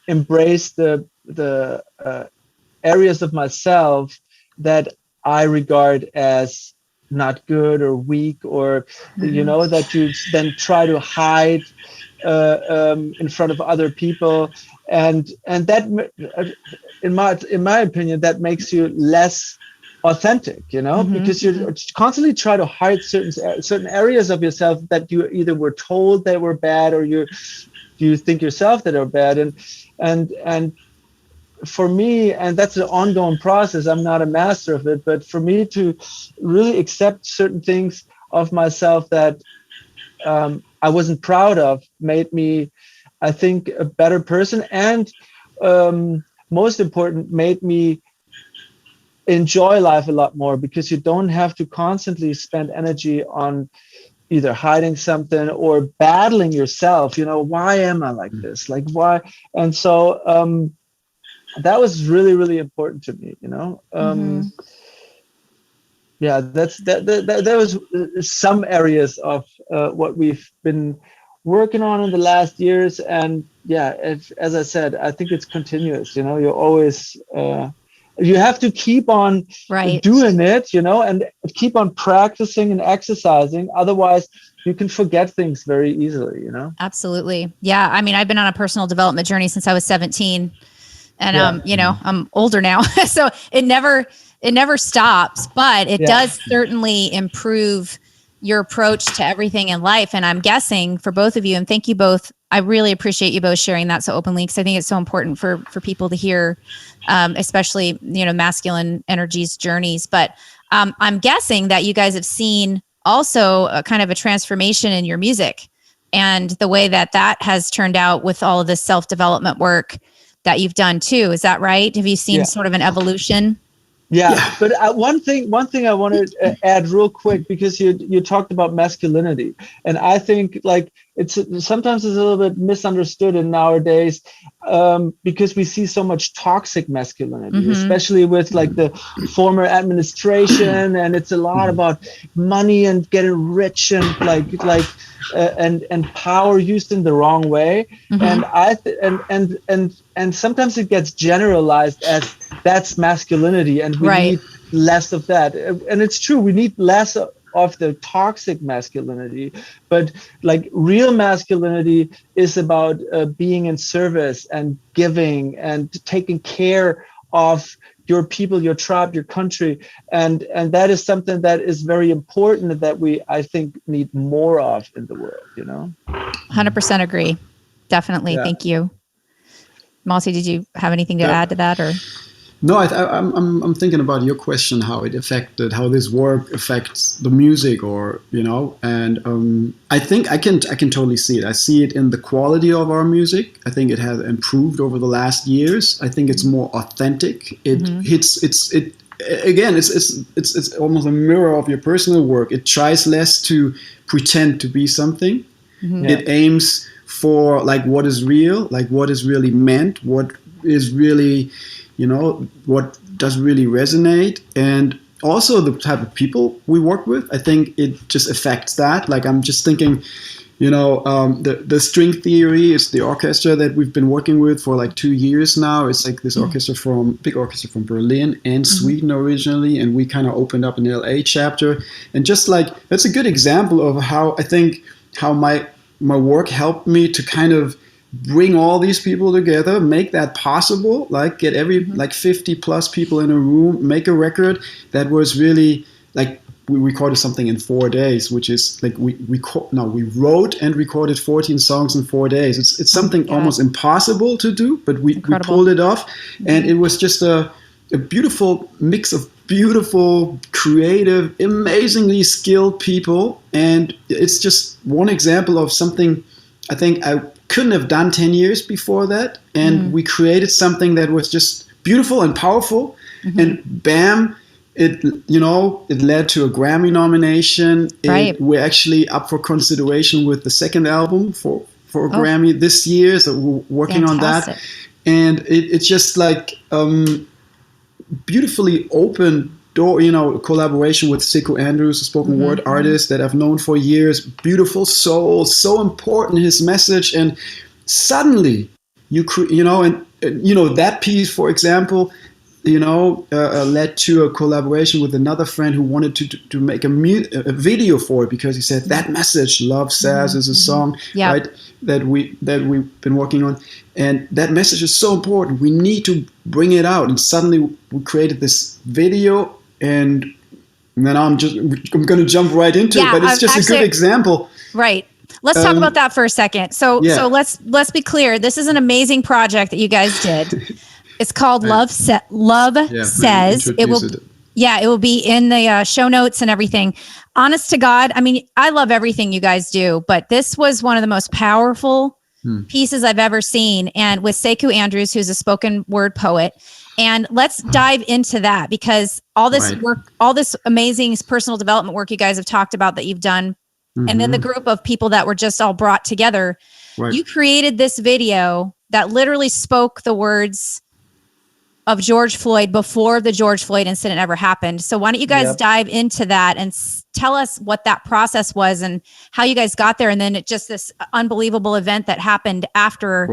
embrace the areas of myself that I regard as not good or weak, or that you then try to hide in front of other people, and that, in my opinion, that makes you less authentic, because you constantly try to hide certain areas of yourself that you either were told they were bad, or you think yourself that are bad? And for me, and that's an ongoing process, I'm not a master of it, but for me to really accept certain things of myself that I wasn't proud of made me, I think, a better person, and most important, made me enjoy life a lot more, because you don't have to constantly spend energy on either hiding something or battling yourself. Why am I like this? Like, why? And so that was really, really important to me. Yeah, that was some areas of what we've been working on in the last years. And yeah, as I said, I think it's continuous. You're always you have to keep on doing it, and keep on practicing and exercising. Otherwise, you can forget things very easily.
Absolutely. Yeah. I mean, I've been on a personal development journey since I was 17, and I'm older now, so it never stops, but it does certainly improve your approach to everything in life. And I'm guessing for both of you, and thank you both, I really appreciate you both sharing that so openly, because I think it's so important for people to hear, especially, masculine energies journeys. But I'm guessing that you guys have seen also a kind of a transformation in your music and the way that has turned out with all of this self-development work that you've done too. Is that right? Have you seen sort of an evolution?
Yeah, but one thing I want to add real quick, because you talked about masculinity, and I think like sometimes it's a little bit misunderstood in nowadays, because we see so much toxic masculinity, especially with like the former administration, and it's a lot about money and getting rich and and power used in the wrong way, and sometimes it gets generalized as that's masculinity, and we need less of that. And it's true, we need less of the toxic masculinity, but like real masculinity is about being in service and giving and taking care of your people, your tribe, your country, and that is something that is very important that we, I think, need more of in the world.
100% agree. Definitely. Thank you. Malte, did you have anything to add to that, or?
No, I'm thinking about your question, how this work affects the music, and I think I can totally see it. I see it in the quality of our music. I think it has improved over the last years. I think it's more authentic. It hits it's almost a mirror of your personal work. It tries less to pretend to be something. It aims for like what is real, like what is really meant, what is really, what does really resonate, and also the type of people we work with. I think it just affects that. Like I'm just thinking, the string theory is the orchestra that we've been working with for like 2 years now. It's like this big orchestra from Berlin and Sweden originally, and we kind of opened up an LA chapter. And just like that's a good example of how I think how my work helped me to kind of bring all these people together, make that possible, like get every like 50 plus people in a room, make a record that was really like we recorded something in 4 days, which is like we wrote and recorded 14 songs in 4 days. It's something almost impossible to do, but we pulled it off, and it was just a beautiful mix of beautiful, creative, amazingly skilled people, and it's just one example of something I think I couldn't have done 10 years before that, and we created something that was just beautiful and powerful, and bam, it led to a Grammy nomination. We're actually up for consideration with the second album for a Grammy this year, so we're working on that, and it's just like beautifully open door, collaboration with Sekou Andrews, a spoken word artist that I've known for years. Beautiful soul, so important, his message. And suddenly that piece, for example, led to a collaboration with another friend who wanted to make a video for it, because he said that message, Love Says, is a song, right, that we've been working on, and that message is so important. We need to bring it out, and suddenly we created this video, and then I'm going to jump right into it, but it's just a good example.
Right. let's talk about that for a second. So let's be clear. This is an amazing project that you guys did. It's called Love Says. It will be in the show notes and everything. Honest to God, I mean, I love everything you guys do, but this was one of the most powerful pieces I've ever seen. And with Sekou Andrews, who's a spoken word poet. And let's dive into that, because all this work, all this amazing personal development work you guys have talked about that you've done, and then the group of people that were just all brought together, you created this video that literally spoke the words of George Floyd before the George Floyd incident ever happened. So why don't you guys dive into that and tell us what that process was and how you guys got there, and then just this unbelievable event that happened after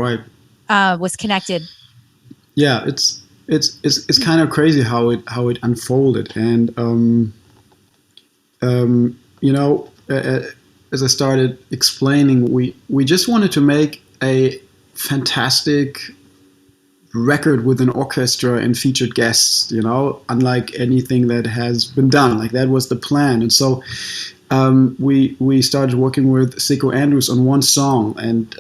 was connected.
Yeah, it's kind of crazy how it unfolded, and you know, as I started explaining, we just wanted to make a fantastic record with an orchestra and featured guests, you know, unlike anything that has been done. Like, that was the plan. And so we started working with Sekou Andrews on one song, and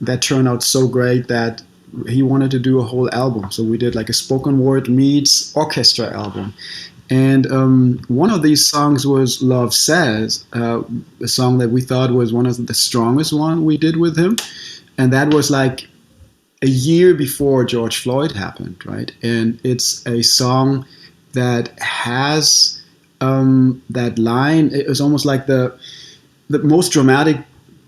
that turned out so great that he wanted to do a whole album. So we did like a spoken word meets orchestra album. And one of these songs was Love Says, a song that we thought was one of the strongest one we did with him. And that was like a year before George Floyd happened, right? And it's a song that has that line. It was almost like the most dramatic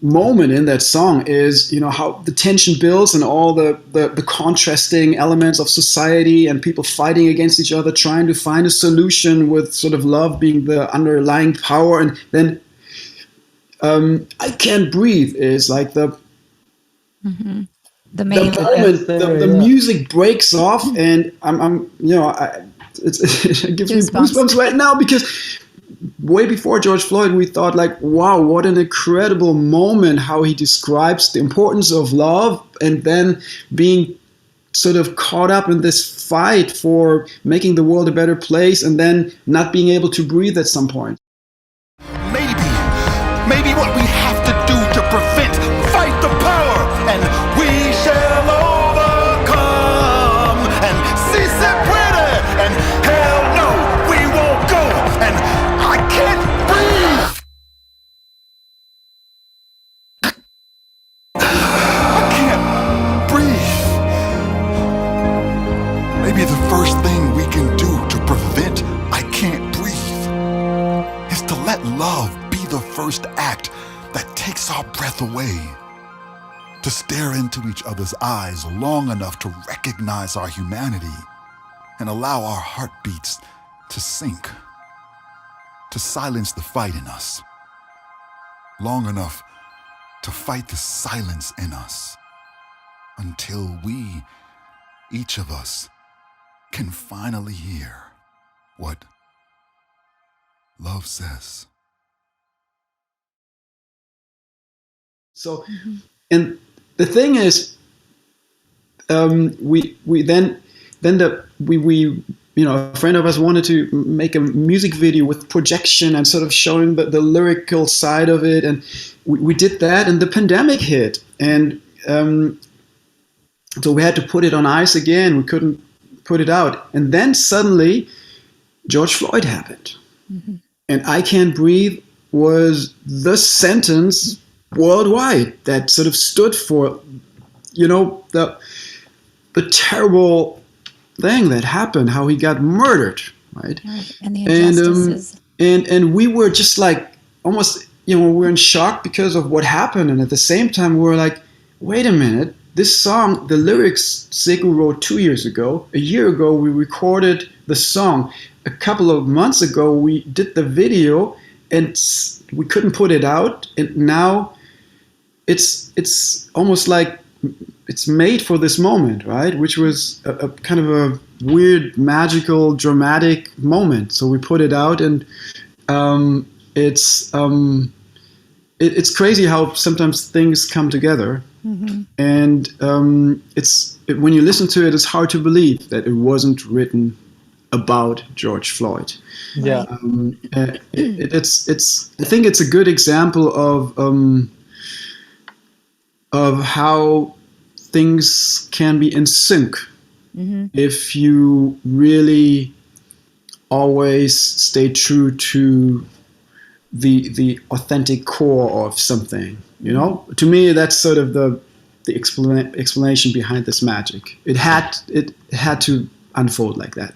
moment in that song is, you know, how the tension builds and all the contrasting elements of society and people fighting against each other, trying to find a solution with sort of love being the underlying power. And then I Can't Breathe is like the the main moment, the music breaks off, and I'm you know, it gives me goosebumps right now, because way before George Floyd, we thought like, wow, what an incredible moment, how he describes the importance of love, and then being sort of caught up in this fight for making the world a better place, and then not being able to breathe at some point.
Maybe what we have to do to prevent, fight the power, and we shall overcome. And si se puede, and hell no, we won't go, and I can't breathe. I can't breathe. Maybe the first thing we can do to prevent I can't breathe is to let love be the first act that takes our breath away. To stare into each other's eyes long enough to recognize our humanity and allow our heartbeats to sink. To silence the fight in us. Long enough to fight the silence in us. Until we, each of us, can finally hear what love says.
So, and the thing is, we you know, a friend of us wanted to make a music video with projection and sort of showing the lyrical side of it, and we did that, and the pandemic hit, and so we had to put it on ice again. We couldn't put it out, and then suddenly George Floyd happened, and I Can't Breathe was the sentence worldwide that sort of stood for, you know, the terrible thing that happened, how he got murdered, right?
And the injustices.
And we were just like, almost, you know, we were in shock because of what happened, and at the same time we were like, wait a minute, this song, the lyrics Sekou wrote 2 years ago. A year ago we recorded the song. A couple of months ago we did the video, and we couldn't put it out, and now it's almost like it's made for this moment, right? Which was a kind of a weird, magical, dramatic moment. So we put it out, and it's crazy how sometimes things come together. And when you listen to it, it's hard to believe that it wasn't written about George Floyd.
Yeah.
I think it's a good example of of how things can be in sync if you really always stay true to the authentic core of something. You know, to me, that's sort of the explanation behind this magic. It had to unfold like that.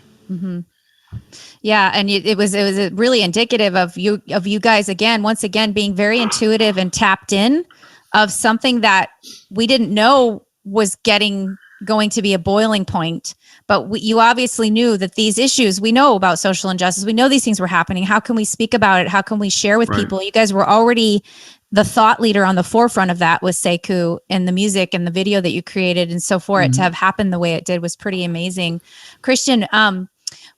Yeah, and it was really indicative of you guys once again being very intuitive and tapped in of something that we didn't know was going to be a boiling point. But you obviously knew that these issues, we know about social injustice. We know these things were happening. How can we speak about it? How can we share with people? You guys were already the thought leader on the forefront of that with Sekou and the music and the video that you created. And so for it to have happened the way it did was pretty amazing. Kristian,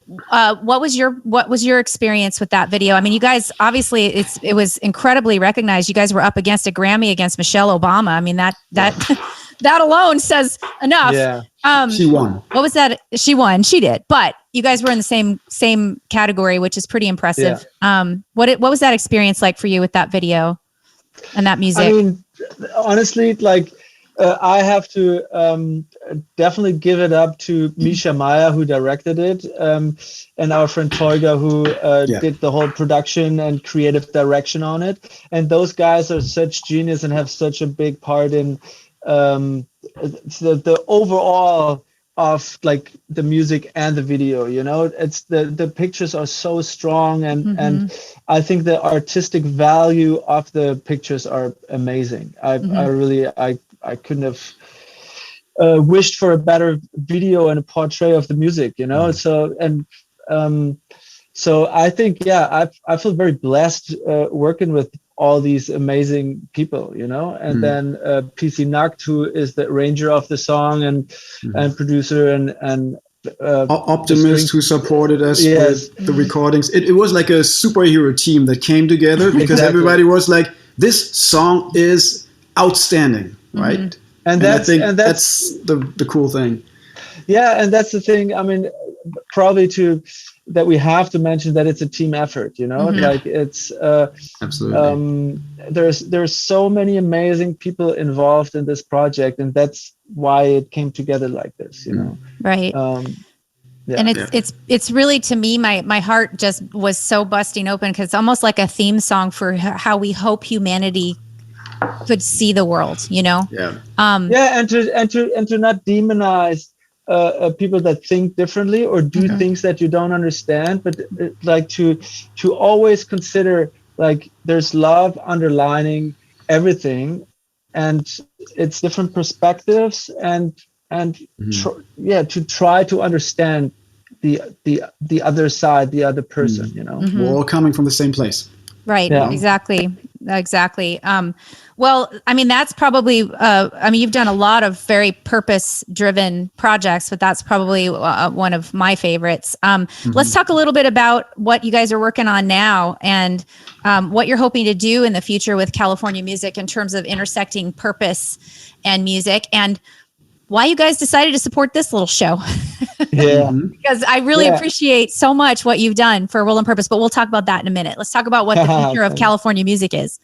what was your experience with that video? I mean, you guys, obviously it was incredibly recognized. You guys were up against a Grammy against Michelle Obama. I mean, that that alone says enough.
Yeah.
She won.
What was that? She won. She did. But you guys were in the same category, which is pretty impressive.
Yeah.
What was that experience like for you with that video and that music?
I mean, honestly, like I have to definitely give it up to Misha Meyer, who directed it, and our friend Tolga, who did the whole production and creative direction on it. And those guys are such genius and have such a big part in the overall of like the music and the video. You know, it's the pictures are so strong, and I think the artistic value of the pictures are amazing. I really couldn't have wished for a better video and a portrait of the music, you know. So I think I feel very blessed working with all these amazing people, you know. And then PC Nakt, who is the arranger of the song and producer and
Optimist, who supported us with the recordings. It was like a superhero team that came together because everybody was like, this song is outstanding, right? And that's the cool thing.
Yeah, and that's the thing. I mean, probably that we have to mention that it's a team effort, you know. Like it's
absolutely.
There's so many amazing people involved in this project, and that's why it came together like this, you know.
Right. And it's really, to me, my heart just was so busting open because it's almost like a theme song for how we hope humanity could see the world, you know. And to not demonize people that think differently or do things that you don't understand, but like to always consider like there's love underlining everything, and it's different perspectives, and to try to understand the other side, the other person, you know.
We're all coming from the same place.
Right. Yeah. Exactly. Well, I mean, that's probably, you've done a lot of very purpose-driven projects, but that's probably one of my favorites. Let's talk a little bit about what you guys are working on now and what you're hoping to do in the future with California Music in terms of intersecting purpose and music, and why you guys decided to support this little show. Because I really appreciate so much what you've done for World on Purpose, but we'll talk about that in a minute. Let's talk about what the future of California Music is.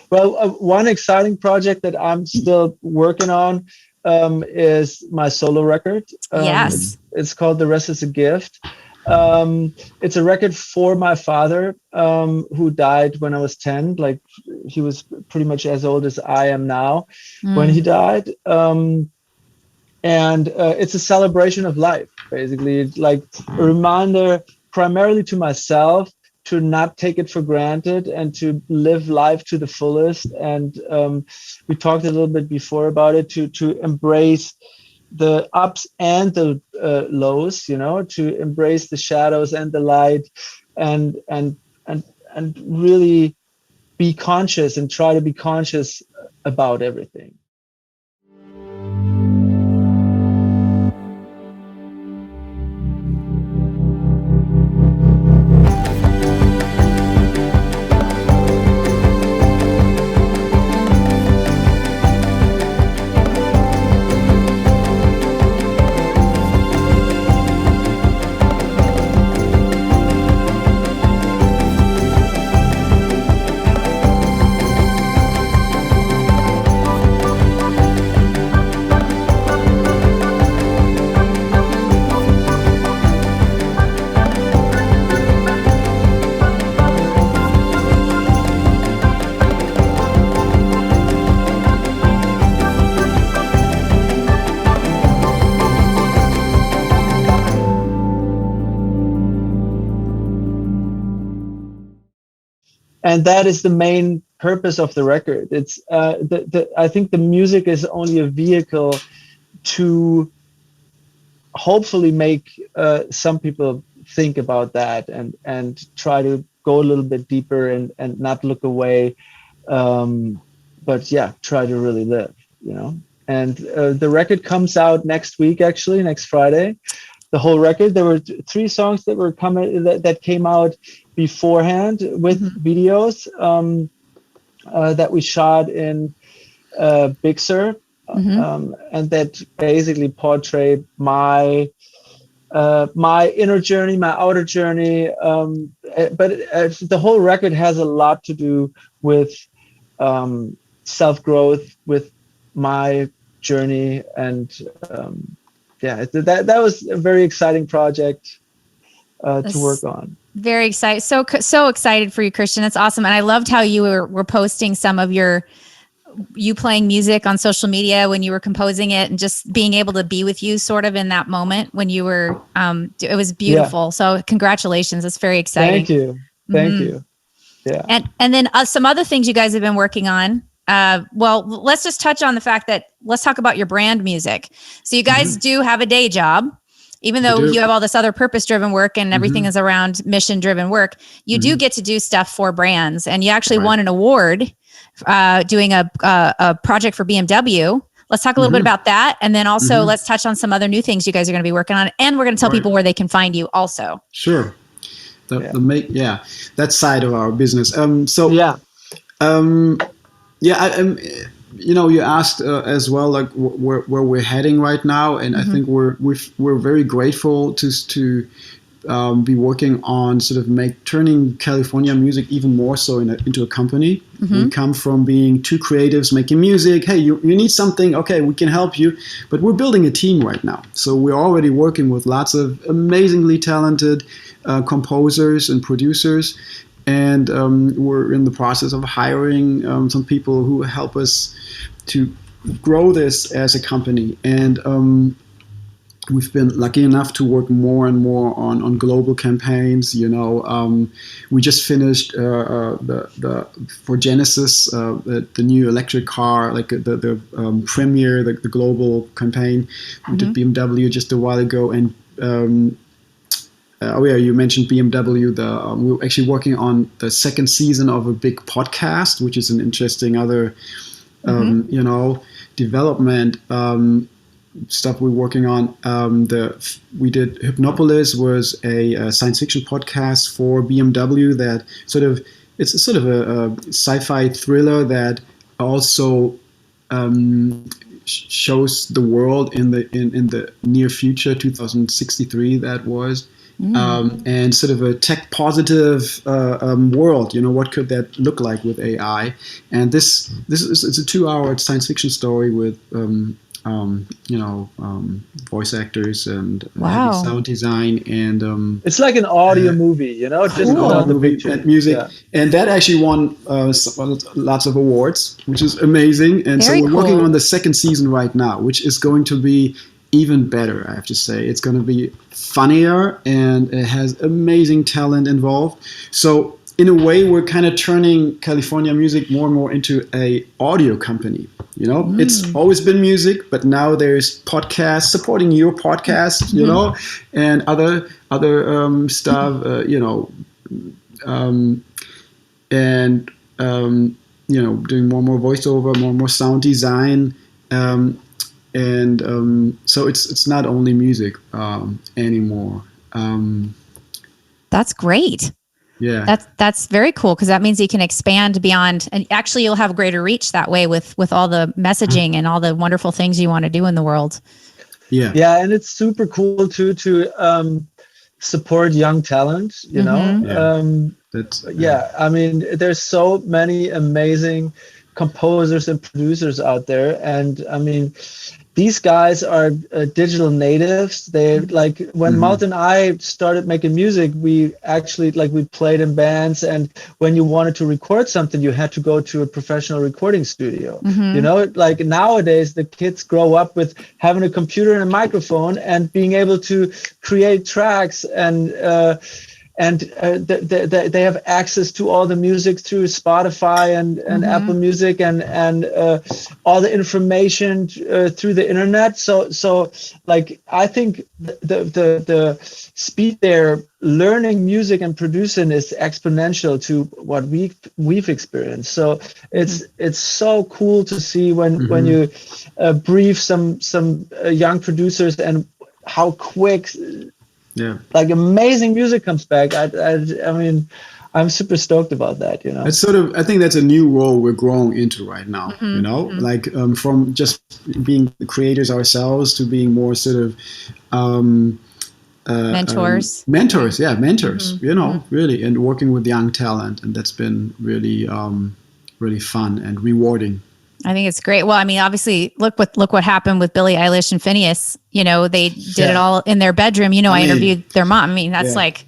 Well, one exciting project that I'm still working on is my solo record. It's called The Rest is a Gift. It's a record for my father, who died when I was 10. Like, he was pretty much as old as I am now when he died. And it's a celebration of life, basically. It's like a reminder primarily to myself to not take it for granted and to live life to the fullest. And we talked a little bit before about it, to embrace the ups and the lows, you know, to embrace the shadows and the light, and really be conscious and try to be conscious about everything. and that is the main purpose of the record. It's I think the music is only a vehicle to hopefully make some people think about that and try to go a little bit deeper and not look away, but yeah, try to really live, you know. And the record comes out next week, actually, next Friday. The whole record. There were 3 songs that were that came out beforehand with videos that we shot in Big Sur, and that basically portray my inner journey, my outer journey. But the whole record has a lot to do with self-growth, with my journey, and that was a very exciting project to work on.
Very excited. So excited for you, Kristian. That's awesome. And I loved how you were posting some of you playing music on social media when you were composing it, and just being able to be with you sort of in that moment when you were, it was beautiful. Yeah. So congratulations. It's very exciting.
Thank you. Yeah.
And then some other things you guys have been working on. Well, let's just touch on the fact that let's talk about your brand music. So you guys do have a day job, even though you have all this other purpose-driven work and everything is around mission-driven work. You do get to do stuff for brands, and you actually won an award doing a project for BMW. Let's talk a little bit about that. And then also let's touch on some other new things you guys are going to be working on. And we're going to tell people where they can find you also.
Sure. That side of our business. You asked as well, like where we're heading right now, and I think we're very grateful to be working on sort of turning California music even more so into a company. We come from being 2 creatives making music. Hey, you need something? Okay, we can help you. But we're building a team right now, so we're already working with lots of amazingly talented composers and producers. And we're in the process of hiring some people who help us to grow this as a company. And we've been lucky enough to work more and more on global campaigns. We just finished for Genesis the new electric car, like the premiere, the global campaign. We did BMW just a while ago, and you mentioned BMW. We're actually working on the 2nd season of a big podcast, which is an interesting other, development stuff we're working on. We did Hypnopolis, was a science fiction podcast for BMW that it's sort of a sci-fi thriller that also shows the world in the near future, 2063 that was. And sort of a tech positive world. What could that look like with AI? And this is it's a 2-hour science fiction story with voice actors and sound design, and
it's like an audio movie, just without the picture
and music. And that actually won lots of awards, which is amazing. And we're working on the 2nd season right now, which is going to be even better, I have to say. It's going to be funnier, and it has amazing talent involved. So in a way, we're kind of turning California music more and more into a audio company. It's always been music, but now there's podcasts supporting your podcast, and other stuff, doing more and more voiceover, more and more sound design. So it's not only music anymore.
That's great.
Yeah,
that's very cool, because that means you can expand beyond, and actually you'll have greater reach that way with all the messaging and all the wonderful things you want to do in the world.
Yeah, and it's super cool too to support young talent. I mean, there's so many amazing composers and producers out there, and I mean, these guys are digital natives. They like when Malte and I started making music, we actually we played in bands, and when you wanted to record something, you had to go to a professional recording studio. Like nowadays, the kids grow up with having a computer and a microphone and being able to create tracks and they have access to all the music through Spotify and Apple Music and all the information through the internet. So like I think the speed they're learning music and producing is exponential to what we've experienced. So it's so cool to see when you brief some young producers and how quick.
Yeah,
like amazing music comes back. I mean, I'm super stoked about that. You know,
it's sort of. I think that's a new role we're growing into right now. You know, like from just being creators ourselves to being more sort of
mentors.
Mentors. You know, really, and working with young talent, and that's been really really fun and rewarding.
I think it's great. Well, I mean, obviously, look what happened with Billie Eilish and Phineas. You know, they did it all in their bedroom. You know, I interviewed their mom. I mean, that's like.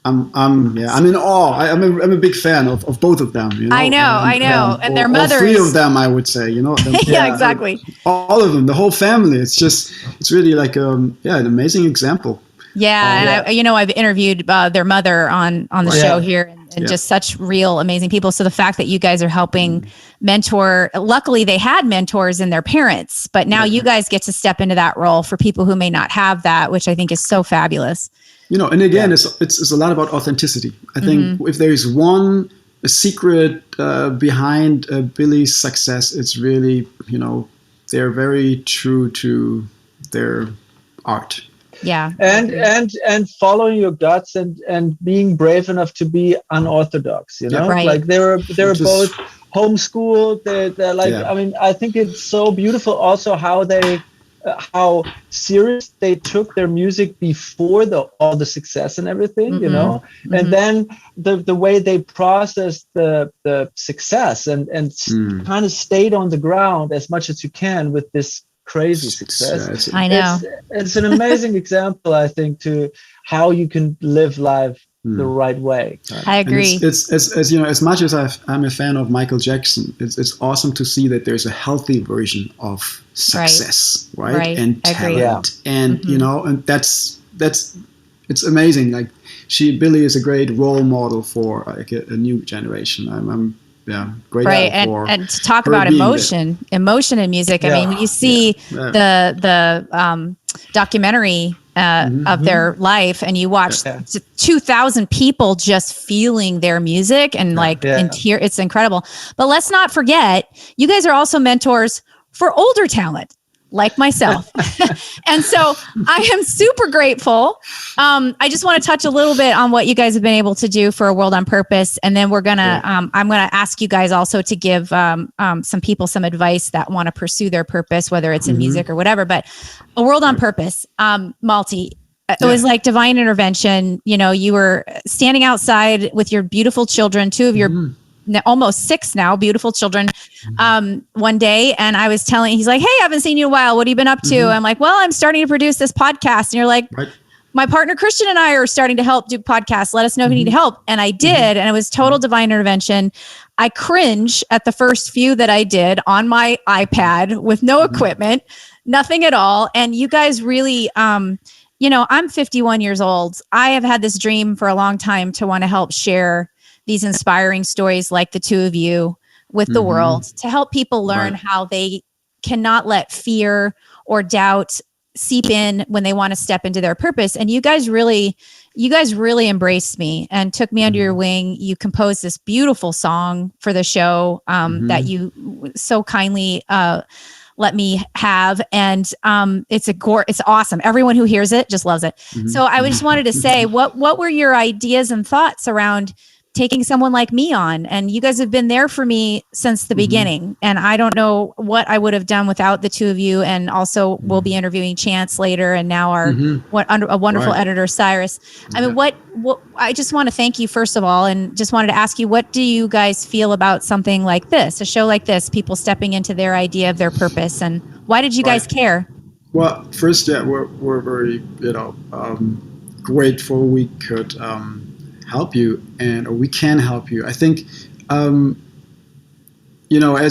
I'm
in awe. I'm a big fan of both of them. You know?
I know, and their mothers.
All three of them, I would say. You know.
Yeah, exactly.
All of them, the whole family. It's really like an amazing example.
Yeah, and I've interviewed their mother on the show here, and just such real amazing people. So the fact that you guys are helping mentor, luckily they had mentors in their parents, but now you guys get to step into that role for people who may not have that, which I think is so fabulous.
You know, and again, it's a lot about authenticity. I think if there is a secret behind Billie's success, it's really, you know, they're very true to their art.
Yeah.
And following your guts and being brave enough to be unorthodox, you know, like they were both homeschooled. They're like, I mean, I think it's so beautiful also how serious they took their music before all the success and everything, you know, and then the way they processed the success and kind of stayed on the ground as much as you can with this crazy success.
I know.
It's an amazing example, I think, to how you can live life the right way.
I agree.
It's as you know, as much as I'm a fan of Michael Jackson, it's awesome to see that there's a healthy version of success, right? And talent, and you know, and that's it's amazing. Like Billie is a great role model for like a new generation. I'm great.
Right, and to talk about emotion in music. I mean, when you see the documentary of their life, and you watch 2,000 people just feeling their music and in tears, it's incredible. But let's not forget, you guys are also mentors for older talent like myself. And so I am super grateful. I just want to touch a little bit on what you guys have been able to do for A World on Purpose. And then I'm going to ask you guys also to give some people some advice that want to pursue their purpose, whether it's in music or whatever. But A World on Purpose, Malte, it was like divine intervention. You know, you were standing outside with your beautiful children, two of your almost 6 now, beautiful children, one day. And I was he's like, hey, I haven't seen you in a while. What have you been up to? I'm like, well, I'm starting to produce this podcast. And you're like, my partner, Kristian, and I are starting to help do podcasts. Let us know if you need help. And I did. And it was total divine intervention. I cringe at the first few that I did on my iPad with no equipment, nothing at all. And you guys really, you know, I'm 51 years old. I have had this dream for a long time to want to help share these inspiring stories like the two of you with the world, to help people learn how they cannot let fear or doubt seep in when they want to step into their purpose. And you guys really embraced me and took me under your wing. You composed this beautiful song for the show that you so kindly let me have. And it's awesome. Everyone who hears it just loves it. So I just wanted to say, what were your ideas and thoughts around taking someone like me on? And you guys have been there for me since the beginning. And I don't know what I would have done without the two of you. And also we'll be interviewing Chance later. And now our a wonderful editor, Cyrus. I mean, what I just want to thank you first of all, and just wanted to ask you, what do you guys feel about something like this, a show like this, people stepping into their idea of their purpose, and why did you guys care?
Well, first, we're very, grateful we could, help you, or we can help you. I think, as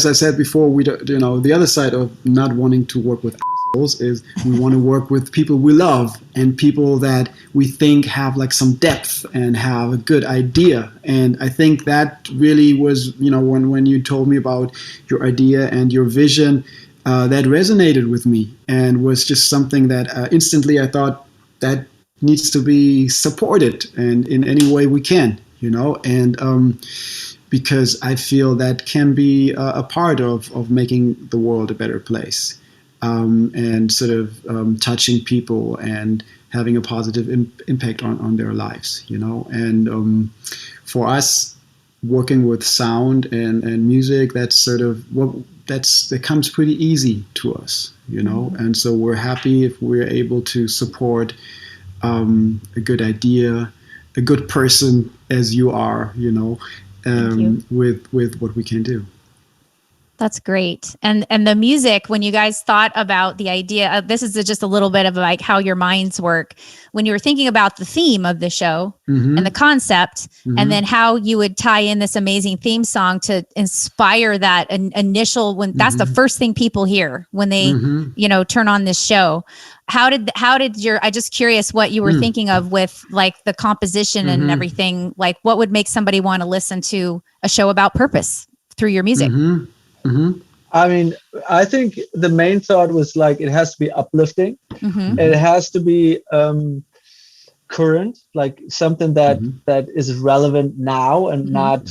I said before, we don't, the other side of not wanting to work with assholes is we want to work with people we love and people that we think have like some depth and have a good idea. And I think that really was, when you told me about your idea and your vision, that resonated with me and was just something that instantly I thought that needs to be supported and in any way we can, and because I feel that can be a part of making the world a better place. And sort of touching people and having a positive impact on their lives, And for us, working with sound and music, that's sort of that comes pretty easy to us, And so we're happy if we're able to support a good idea, a good person as you are, with what we can do.
That's great. And the music, when you guys thought about the idea, this is just a little bit of like how your minds work. When you were thinking about the theme of the show and the concept, and then how you would tie in this amazing theme song to inspire that initial, when that's the first thing people hear when they, turn on this show. How did I'm just curious what you were thinking of with like the composition and everything, like what would make somebody want to listen to a show about purpose through your music?
I mean, I think the main thought was like, it has to be uplifting. It has to be current, like something that is relevant now and not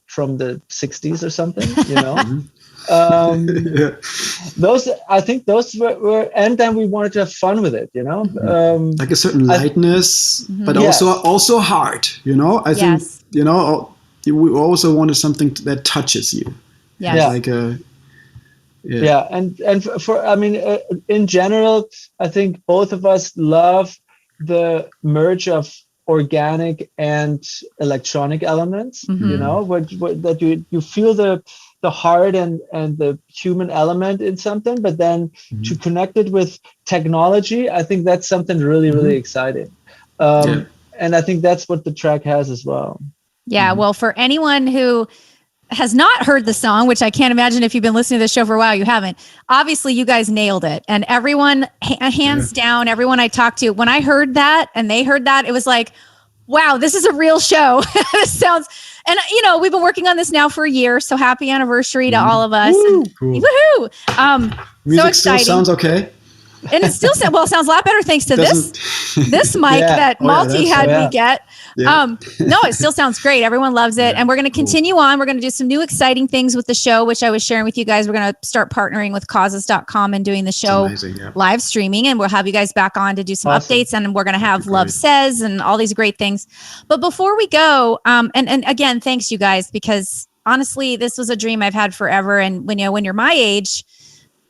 from the 60s or something, those were, and then we wanted to have fun with it,
like a certain lightness, but also heart, I think, we also wanted something that touches you. Like
and for I mean, in general, I think both of us love the merge of organic and electronic elements. That you feel the heart and the human element in something, but then to connect it with technology, I think that's something really, really exciting. And I think that's what the track has as well.
Yeah. Well, for anyone who has not heard the song, which I can't imagine if you've been listening to the show for a while, you haven't. Obviously, you guys nailed it. And everyone, hands down, everyone I talked to, when I heard that and they heard that, it was like, wow, this is a real show. This sounds, and we've been working on this now for a year. So happy anniversary to all of us.
Woo, cool.
Woohoo!
Music
so exciting.
Still sounds okay.
And it still sounds a lot better thanks to this mic that Malte had me get. No, it still sounds great. Everyone loves it. And we're going to continue on. We're going to do some new exciting things with the show, which I was sharing with you guys. We're going to start partnering with causes.com and doing the show live streaming. And we'll have you guys back on to do some updates. And we're going to have Love Says and all these great things. But before we go, and again, thanks you guys, because honestly, this was a dream I've had forever. And when you're my age,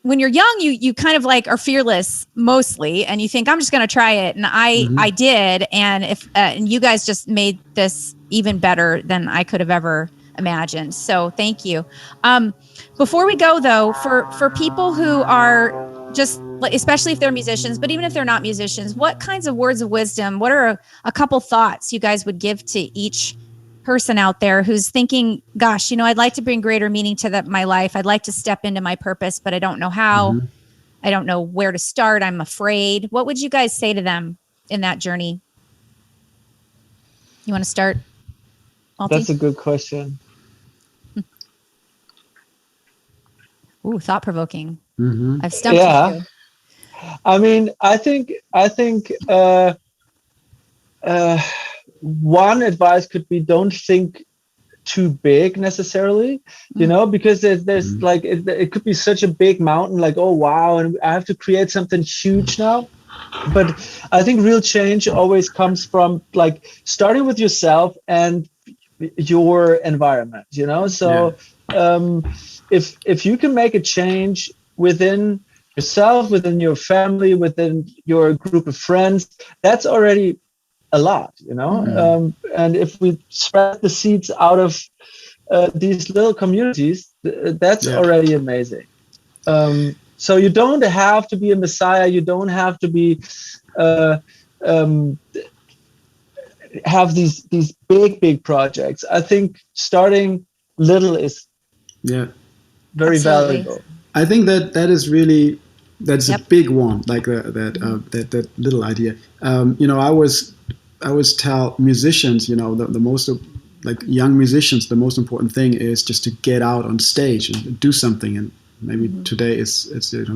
when you're young, you kind of like are fearless mostly, and you think I'm just going to try it. And I did. And and you guys just made this even better than I could have ever imagined. So thank you. Before we go though, for people who are just, especially if they're musicians, but even if they're not musicians, what kinds of words of wisdom, what are a couple thoughts you guys would give to each person out there who's thinking, gosh, I'd like to bring greater meaning to my life. I'd like to step into my purpose, but I don't know how. I don't know where to start. I'm afraid. What would you guys say to them in that journey? You want to start, Malte?
That's a good question.
Ooh, thought-provoking. I've stumped you.
I mean, I think one advice could be, don't think too big necessarily, because there's like, it could be such a big mountain, like, oh, wow, and I have to create something huge now. But I think real change always comes from like starting with yourself and your environment, So if you can make a change within yourself, within your family, within your group of friends, that's already a lot, and if we spread the seeds out of these little communities, that's already amazing. So you don't have to be a messiah. You don't have to be have these big projects. I think starting little is very valuable.
I think that is really That's a big one, like that little idea. I always tell musicians, the most like young musicians, the most important thing is just to get out on stage and do something. And maybe today it's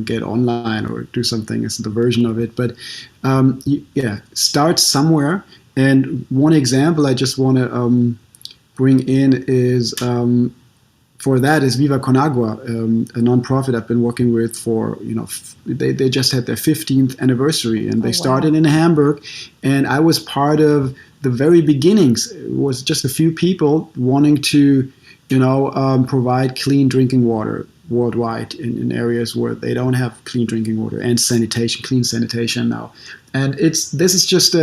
get online or do something is the version of it. But start somewhere. And one example I just want to bring in is. For that is Viva Con Agua, a nonprofit I've been working with for, they just had their 15th anniversary, and they started in Hamburg, and I was part of the very beginnings. It was just a few people wanting to, provide clean drinking water worldwide in areas where they don't have clean drinking water and clean sanitation now. And this is just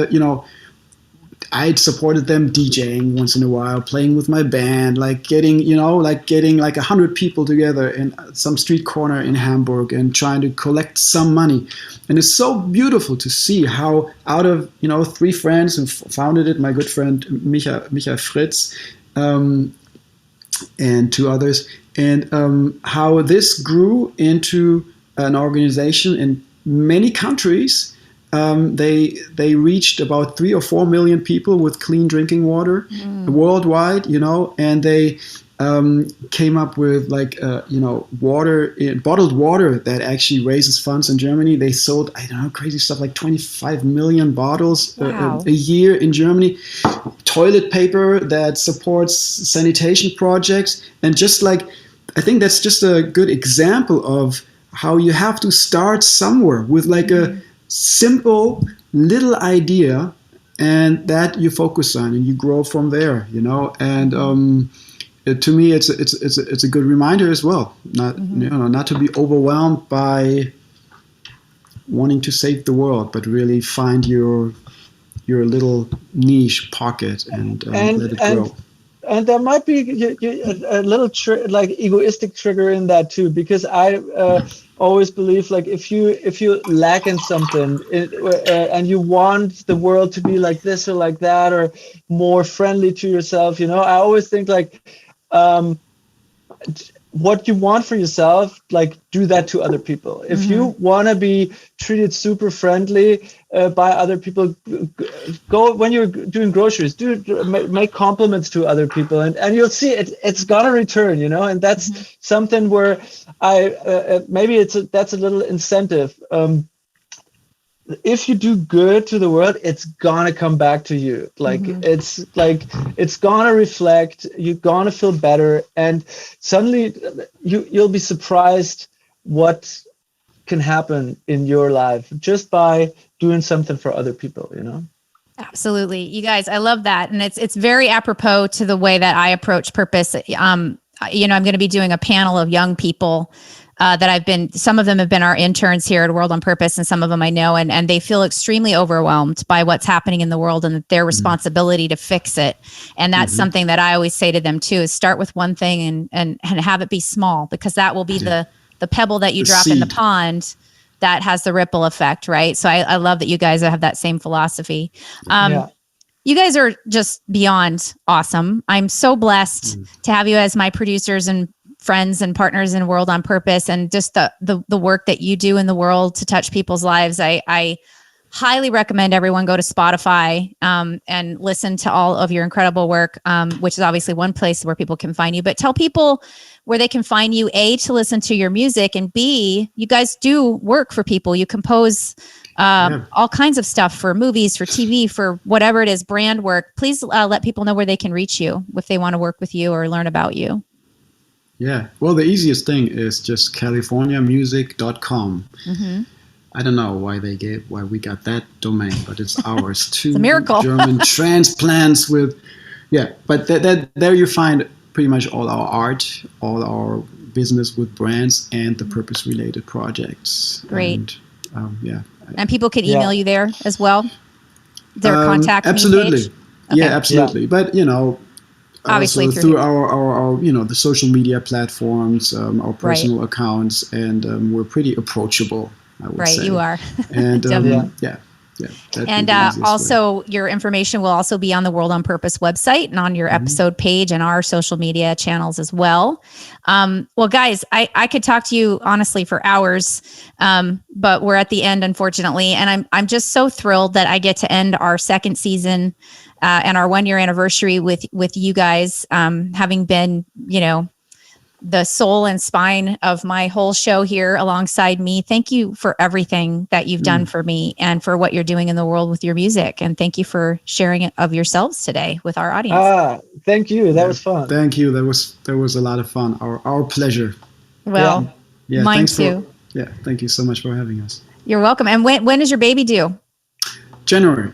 I supported them DJing once in a while, playing with my band, getting 100 people together in some street corner in Hamburg and trying to collect some money. And it's so beautiful to see how out of, 3 friends who founded it, my good friend Michael Fritz, and 2 others, and how this grew into an organization in many countries. They reached about 3 or 4 million people with clean drinking water worldwide, and they came up with bottled water that actually raises funds in Germany. They sold, crazy stuff like 25 million bottles a year in Germany. Toilet paper that supports sanitation projects. And I think that's just a good example of how you have to start somewhere with a simple little idea, and that you focus on, and you grow from there. And to me, it's a good reminder as well, not to be overwhelmed by wanting to save the world, but really find your little niche pocket and let it grow.
And there might be a little egoistic trigger in that too, because I always believe if you lack in something and you want the world to be like this or like that or more friendly to yourself, I always think what you want for yourself, do that to other people. If you want to be treated super friendly by other people, go when you're doing groceries, make compliments to other people, and you'll see it's gonna return, and that's something where that's a little incentive. If you do good to the world, it's gonna come back to you. It's gonna reflect. You're gonna feel better, and suddenly you'll be surprised what can happen in your life just by doing something for other people.
Absolutely, you guys. I love that, and it's very apropos to the way that I approach purpose. I'm going to be doing a panel of young people. Some of them have been our interns here at World on Purpose, and some of them I know, and they feel extremely overwhelmed by what's happening in the world and their responsibility to fix it. And that's something that I always say to them too, is start with one thing and have it be small, because that will be the pebble that you drop in the pond that has the ripple effect, right? So I love that you guys have that same philosophy. You guys are just beyond awesome. I'm so blessed to have you as my producers and friends and partners in World on Purpose, and just the work that you do in the world to touch people's lives. I highly recommend everyone go to Spotify and listen to all of your incredible work, which is obviously one place where people can find you. But tell people where they can find you, A, to listen to your music, and B, you guys do work for people. You compose all kinds of stuff for movies, for TV, for whatever it is, brand work. Please let people know where they can reach you if they want to work with you or learn about you.
Yeah, well, the easiest thing is just californiamusic.com. I don't know why we got that domain, but it's ours.
It's a miracle.
German transplants but there you find pretty much all our art, all our business with brands, and the purpose-related projects.
Great.
And,
and people can email you there as well? Their contact
absolutely.
Page? Okay.
Yeah, absolutely. But,
obviously
also through our the social media platforms, our personal accounts, and we're pretty approachable, I would say.
You are.
And
And also your information will also be on the World on Purpose website and on your episode page and our social media channels as well. Well, guys, I could talk to you honestly for hours, but we're at the end, unfortunately. And I'm just so thrilled that I get to end our second season and our 1 year anniversary with you guys, having been, the soul and spine of my whole show here alongside me. Thank you for everything that you've done for me and for what you're doing in the world with your music. And thank you for sharing it of yourselves today with our audience.
Thank you. That was fun.
Thank you. That was a lot of fun. Our pleasure.
Well, mine too.
Thank you so much for having us.
You're welcome. And when is your baby due?
January.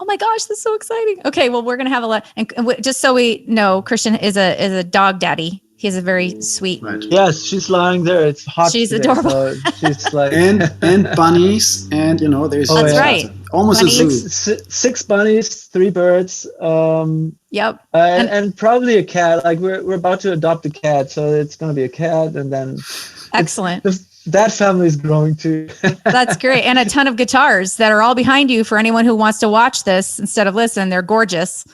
Oh my gosh, that's so exciting. Okay, well, we're going to have a lot. And just so we know, Kristian is a dog daddy. He has a very sweet.
Right.
Yes, she's lying there. It's hot.
She's
today,
adorable.
So she's like
and bunnies, and there's
that's right.
Almost
bunnies.
a zoo.
Six bunnies, 3 birds.
Yep.
And probably a cat. Like we're about to adopt a cat, so it's going to be a cat, and then
excellent.
That family is growing too.
That's great, and a ton of guitars that are all behind you for anyone who wants to watch this instead of listen. They're gorgeous.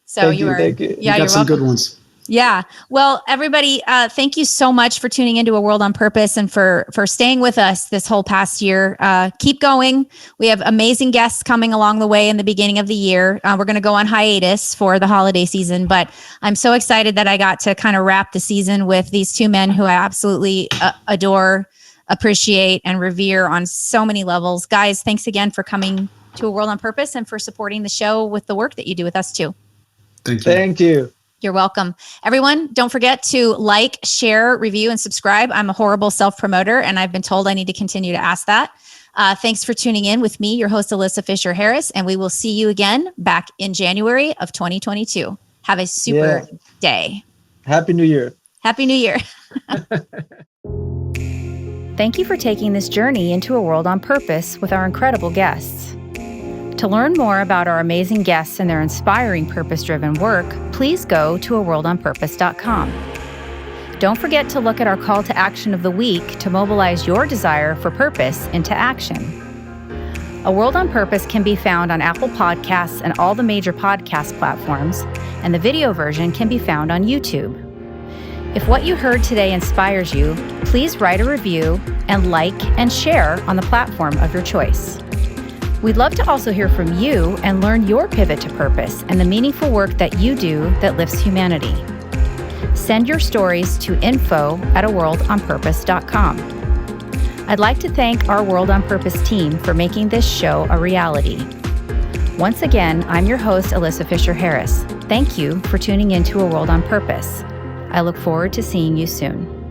So
thank you.
Yeah,
you got some good ones.
Yeah. Well, everybody, thank you so much for tuning into A World on Purpose and for staying with us this whole past year. Keep going. We have amazing guests coming along the way in the beginning of the year. We're going to go on hiatus for the holiday season, but I'm so excited that I got to kind of wrap the season with these 2 men who I absolutely adore, appreciate, and revere on so many levels. Guys, thanks again for coming to A World on Purpose and for supporting the show with the work that you do with us too.
Thank you.
Thank you.
You're welcome. Everyone, don't forget to like, share, review, and subscribe. I'm a horrible self-promoter, and I've been told I need to continue to ask that. Thanks for tuning in with me, your host, Alyssa Fisher-Harris, and we will see you again back in January of 2022. Have a super day.
Happy New Year.
Happy New Year. Thank you for taking this journey into a world on purpose with our incredible guests. To learn more about our amazing guests and their inspiring purpose-driven work, please go to aworldonpurpose.com. Don't forget to look at our call to action of the week to mobilize your desire for purpose into action. A World on Purpose can be found on Apple Podcasts and all the major podcast platforms, and the video version can be found on YouTube. If what you heard today inspires you, please write a review and like and share on the platform of your choice. We'd love to also hear from you and learn your pivot to purpose and the meaningful work that you do that lifts humanity. Send your stories to info@aworldonpurpose.com. I'd like to thank our World on Purpose team for making this show a reality. Once again, I'm your host, Alyssa Fisher-Harris. Thank you for tuning in to A World on Purpose. I look forward to seeing you soon.